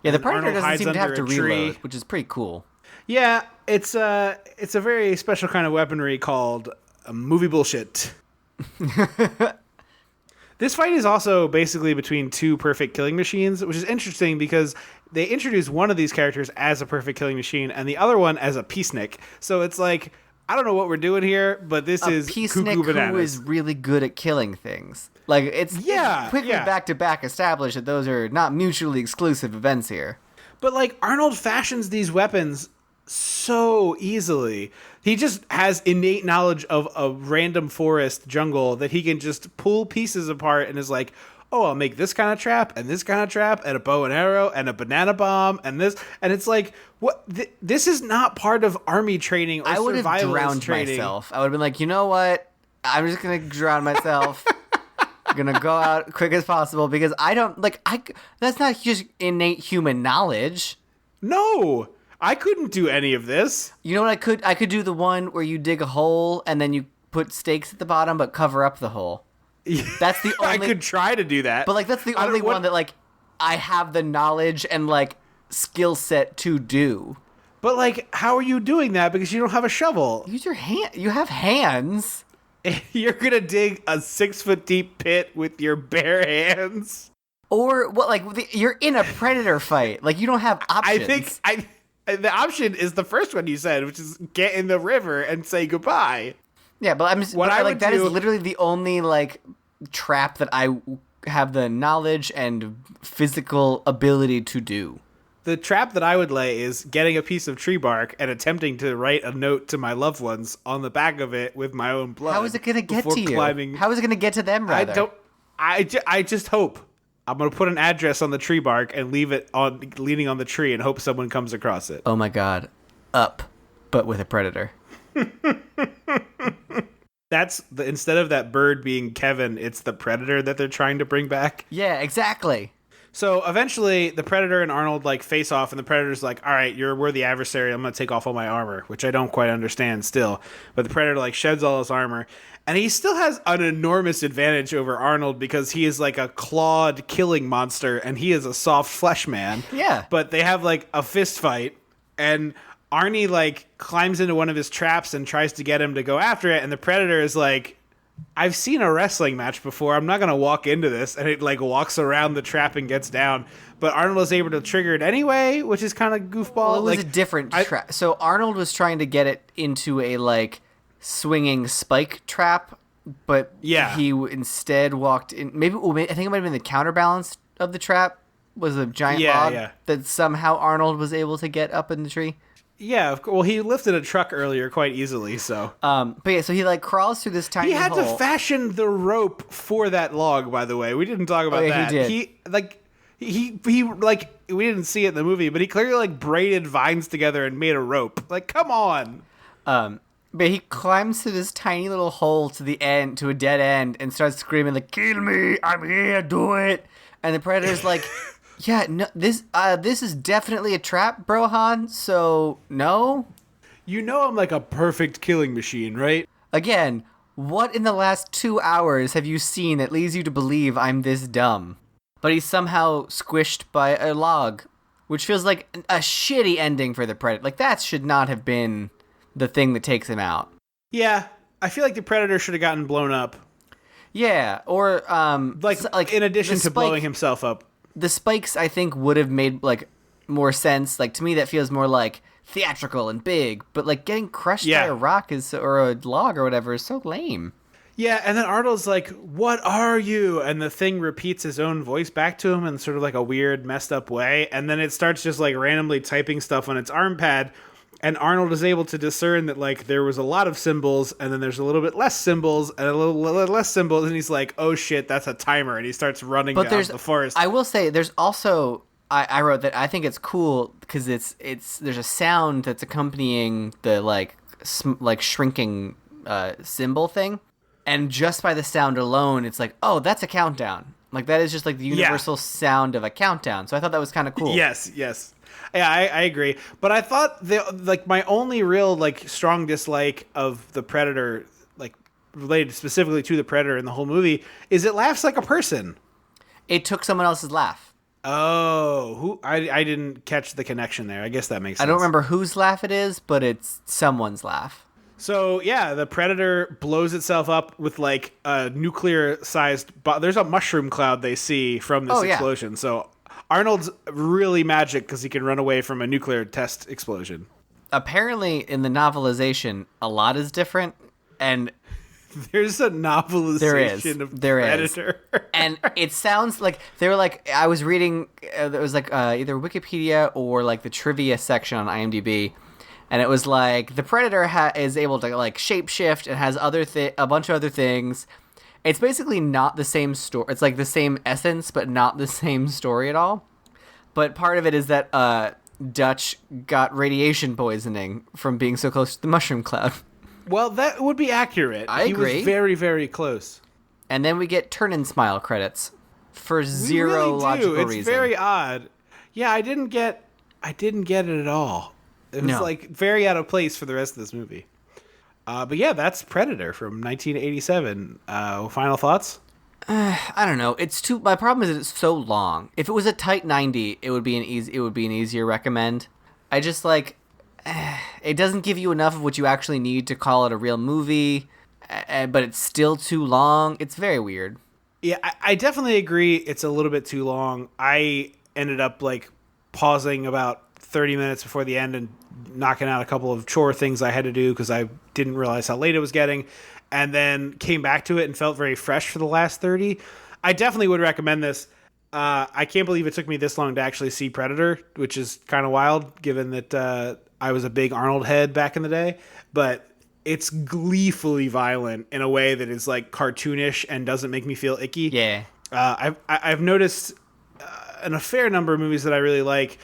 Yeah, the And Predator Arnold doesn't hides seem to have under to a tree. reload, which is pretty cool. Yeah, it's a very special kind of weaponry called movie bullshit. This fight is also basically between two perfect killing machines, which is interesting because they introduce one of these characters as a perfect killing machine and the other one as a peacenik. So it's like, I don't know what we're doing here, but this is Peacenik cuckoo bananas. who is really good at killing things. Like, it's quickly back-to-back established that those are not mutually exclusive events here. But like Arnold fashions these weapons so easily. He just has innate knowledge of a random forest jungle that he can just pull pieces apart and is like, oh, I'll make this kind of trap and this kind of trap and a bow and arrow and a banana bomb and this. And it's like, what? This is not part of army training or I would have survivalist drowned training. myself. I would have been like, you know what? I'm just going to drown myself. I'm going to go out quick as possible because I don't, like, that's not just innate human knowledge. No, I couldn't do any of this. You know what I could? I could do the one where you dig a hole and then you put stakes at the bottom but cover up the hole. That's the only... I could try to do that. But, like, that's the only one that, like, I have the knowledge and, like, skill set to do. But, like, how are you doing that? Because you don't have a shovel. Use your hand. You have hands. You're going to dig a 6-foot deep pit with your bare hands? Or what? Like you're in a predator fight. Like you don't have options. I think the option is the first one you said, which is get in the river and say goodbye. Yeah, but I'm just, What but, I like would that is do- literally the only like trap that I have the knowledge and physical ability to do. The trap that I would lay is getting a piece of tree bark and attempting to write a note to my loved ones on the back of it with my own blood. How is it going to get before to you? climbing. How is it going to get to them? I Rather? don't. I just hope. I'm gonna put an address on the tree bark and leave it on leaning on the tree and hope someone comes across it. Oh my god, up, but with a predator. That's instead of that bird being Kevin, it's the predator that they're trying to bring back. Yeah, exactly. So eventually, the Predator and Arnold like face off, and the Predator's like, "All right, you're a worthy adversary. I'm gonna take off all my armor," which I don't quite understand still. But the Predator like sheds all his armor, and he still has an enormous advantage over Arnold because he is like a clawed killing monster, and he is a soft flesh man. Yeah. But they have like a fist fight, and Arnie like climbs into one of his traps and tries to get him to go after it, and the Predator is like, I've seen a wrestling match before. I'm not going to walk into this. And it like walks around the trap and gets down. But Arnold was able to trigger it anyway, which is kind of goofball. Well, it was like, a different trap. So Arnold was trying to get it into a like swinging spike trap, but Yeah. he instead walked in. Maybe I think it might have been the counterbalance of the trap was a giant Yeah, log yeah. that somehow Arnold was able to get up in the tree. Yeah, well, he lifted a truck earlier quite easily, so. But yeah, so he like crawls through this tiny He had to hole. fashion the rope for that log, by the way. We didn't talk about yeah, that. he did. He like, we didn't see it in the movie, but he clearly like braided vines together and made a rope. Like, come on. But he climbs through this tiny little hole to the end, to a dead end, and starts screaming like, "Kill me! I'm here! Do it!" And the Predator's like, "Yeah, no, this is definitely a trap, Brohan. So no." You know I'm like a perfect killing machine, right? Again, what in the last 2 hours have you seen that leads you to believe I'm this dumb? But he's somehow squished by a log, which feels like a shitty ending for the Predator. Like that should not have been the thing that takes him out. Yeah, I feel like the Predator should have gotten blown up. Yeah, or Like in addition the to blowing himself up. the spikes I think would have made like more sense. Like to me that feels more like theatrical and big, but like getting crushed by a rock or a log or whatever is so lame. Yeah, and then Arnold's like, "What are you?" And the thing repeats his own voice back to him in sort of like a weird, messed up way. And then it starts just like randomly typing stuff on its arm pad. And Arnold is able to discern that like there was a lot of symbols, and then there's a little bit less symbols, and a little less symbols, and he's like, "Oh shit, that's a timer!" And he starts running But down there's the forest. I will say there's also I wrote that I think it's cool because it's there's a sound that's accompanying the like shrinking symbol thing, and just by the sound alone, it's like, oh, that's a countdown. Like that is just like the universal sound of a countdown. So I thought that was kind of cool. Yes. Yeah, I agree. But I thought my only real like strong dislike of the Predator, like related specifically to the Predator in the whole movie, is it laughs like a person. It took someone else's laugh. Oh, I didn't catch the connection there. I guess that makes sense. I don't remember whose laugh it is, but it's someone's laugh. So yeah, the Predator blows itself up with like a nuclear-sized. There's a mushroom cloud they see from this explosion. So Arnold's really magic because he can run away from a nuclear test explosion. Apparently, in the novelization, a lot is different, and there's a novelization of Predator. And it sounds like they were like, I was reading, there was like either Wikipedia or like the trivia section on IMDb, and it was like the Predator is able to like shapeshift and has a bunch of other things. It's basically not the same story. It's like the same essence, but not the same story at all. But part of it is that Dutch got radiation poisoning from being so close to the mushroom cloud. Well, that would be accurate. I agree. He was very, very close. And then we get turn and smile credits for We zero really logical do. It's reason. very odd. Yeah, I didn't get it at all. It was No. like very out of place for the rest of this movie. But yeah, that's Predator from 1987. Final thoughts? I don't know. It's too. My problem is it's so long. If it was a tight 90, it would be an easier recommend. I just like it doesn't give you enough of what you actually need to call it a real movie, but it's still too long. It's very weird. Yeah, I definitely agree. It's a little bit too long. I ended up like pausing about 30 minutes before the end and knocking out a couple of chore things I had to do because I didn't realize how late it was getting, and then came back to it and felt very fresh for the last 30. I definitely would recommend this. I can't believe it took me this long to actually see Predator, which is kind of wild given that I was a big Arnold head back in the day, but it's gleefully violent in a way that is like cartoonish and doesn't make me feel icky. Yeah. I've noticed in a fair number of movies that I really like,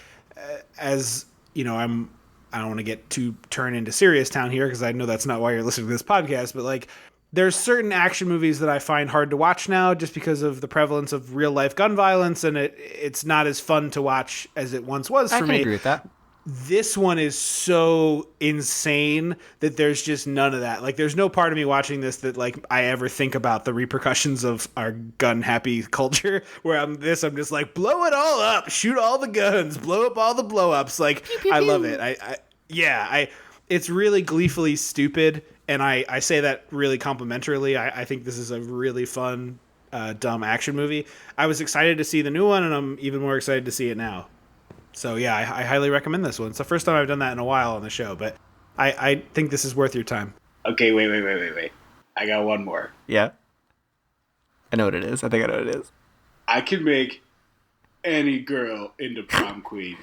as you know, I don't want to get too turned into Serious Town here because I know that's not why you're listening to this podcast, but like there's certain action movies that I find hard to watch now just because of the prevalence of real life gun violence, and it's not as fun to watch as it once was for me. I can agree with that. This one is so insane that there's just none of that. Like, there's no part of me watching this that like I ever think about the repercussions of our gun happy culture. Where I'm just like, blow it all up, shoot all the guns, blow up all the blow ups. Like, pew, pew, I love it. It's really gleefully stupid, and I say that really complimentarily. I think this is a really fun, dumb action movie. I was excited to see the new one, and I'm even more excited to see it now. So yeah, I highly recommend this one. It's the first time I've done that in a while on the show, but I think this is worth your time. Okay, wait. I got one more. Yeah. I know what it is. I think I know what it is. I can make any girl into prom queen.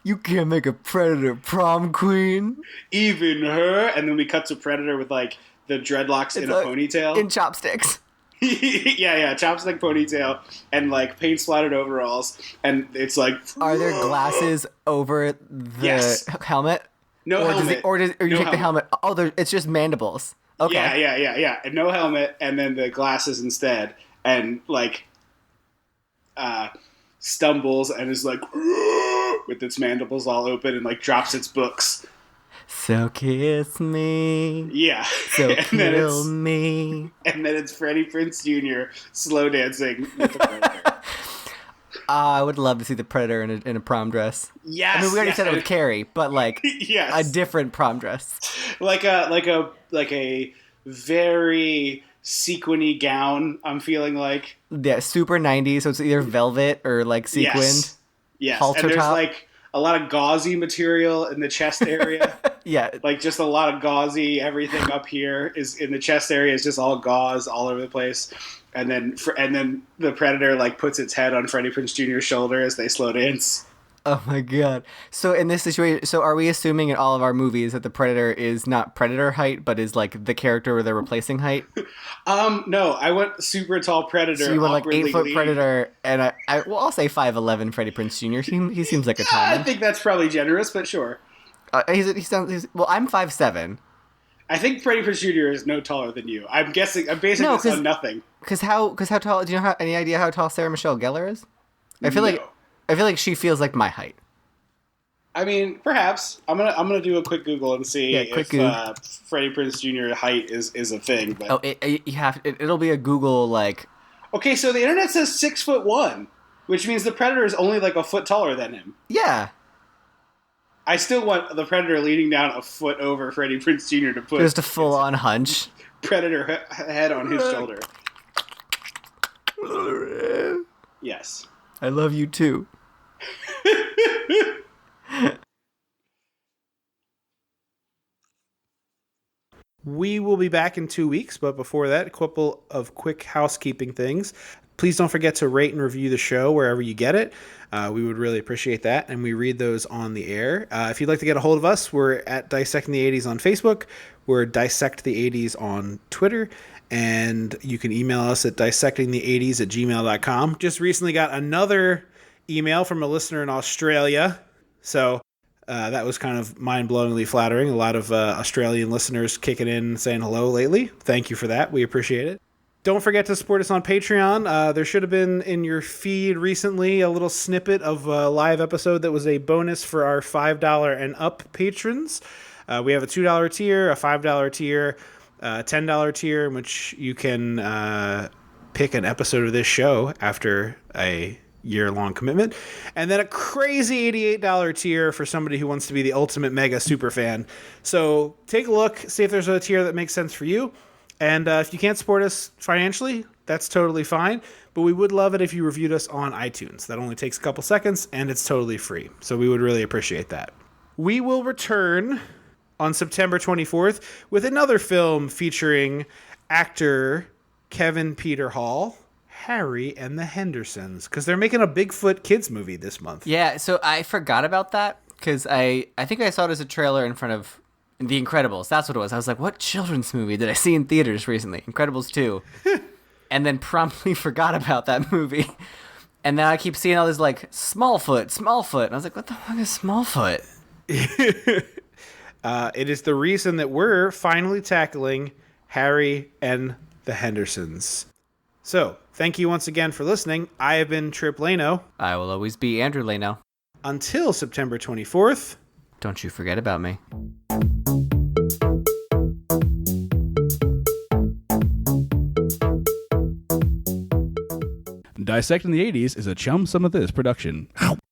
You can't make a Predator prom queen. Even her. And then we cut to Predator with like the dreadlocks in a ponytail. In chopsticks. yeah, chopstick ponytail and like paint splattered overalls, and it's like. Are there glasses over the helmet? No helmet. Or you take the helmet? Oh, it's just mandibles. Okay. Yeah, and no helmet, and then the glasses instead, and like, stumbles and is like with its mandibles all open and like drops its books. So kiss me. Yeah. So kill me. And then it's Freddie Prinze Jr. slow dancing with the Predator. I would love to see the Predator in a prom dress. Yes. I mean, we already said it with Carrie, but like yes. a different prom dress. Like a very sequiny gown, I'm feeling like. Yeah, super 90s, so it's either velvet or like sequined. Yes. Halter and there's top. like a lot of gauzy material in the chest area. Yeah. Like just a lot of gauzy, everything up here is in the chest area is just all gauze all over the place. And then the Predator like puts its head on Freddie Prinze Jr.'s shoulder as they slow dance. Oh my god. So in this situation, are we assuming in all of our movies that the Predator is not Predator height, but is like the character where they're replacing height? No, I went super tall Predator. So you went like 8-foot Predator, and I'll say 5'11" Freddie Prinze Jr. He seems like a Tommy. I think that's probably generous, but sure. He sounds well. I'm 5'7". I think Freddie Prinze Jr. is no taller than you. I'm basing this on nothing. Because how tall? Do you know any idea how tall Sarah Michelle Gellar is? I feel like she feels like my height. I mean, perhaps I'm gonna do a quick Google and see if Freddie Prinze Jr. height is a thing. But it'll be a Google like. Okay, so the internet says 6'1", which means the Predator is only like a foot taller than him. Yeah. I still want the Predator leaning down a foot over Freddie Prinze Jr. to put just a full on hunch. Predator head on his shoulder. Yes. I love you too. We will be back in 2 weeks, but before that, a couple of quick housekeeping things. Please don't forget to rate and review the show wherever you get it. We would really appreciate that, and we read those on the air. If you'd like to get a hold of us, we're at Dissecting the 80s on Facebook. We're Dissect the 80s on Twitter, and you can email us at dissectingthe80s@gmail.com. Just recently got another email from a listener in Australia, so that was kind of mind-blowingly flattering. A lot of Australian listeners kicking in and saying hello lately. Thank you for that. We appreciate it. Don't forget to support us on Patreon. There should have been in your feed recently a little snippet of a live episode that was a bonus for our $5 and up patrons. We have a $2 tier, a $5 tier, a $10 tier, in which you can pick an episode of this show after a year-long commitment. And then a crazy $88 tier for somebody who wants to be the ultimate mega super fan. So take a look, see if there's a tier that makes sense for you. And if you can't support us financially, that's totally fine. But we would love it if you reviewed us on iTunes. That only takes a couple seconds, and it's totally free. So we would really appreciate that. We will return on September 24th with another film featuring actor Kevin Peter Hall, Harry and the Hendersons, because they're making a Bigfoot kids movie this month. Yeah, so I forgot about that because I think I saw it as a trailer in front of The Incredibles. That's what it was. I was like, what children's movie did I see in theaters recently? Incredibles 2. And then promptly forgot about that movie. And now I keep seeing all this like Smallfoot. And I was like, what the fuck is Smallfoot? It is the reason that we're finally tackling Harry and the Hendersons. So, thank you once again for listening. I have been Trip Leno. I will always be Andrew Leno. Until September 24th. Don't you forget about me. Dissecting the 80s is a Chum Some of This production.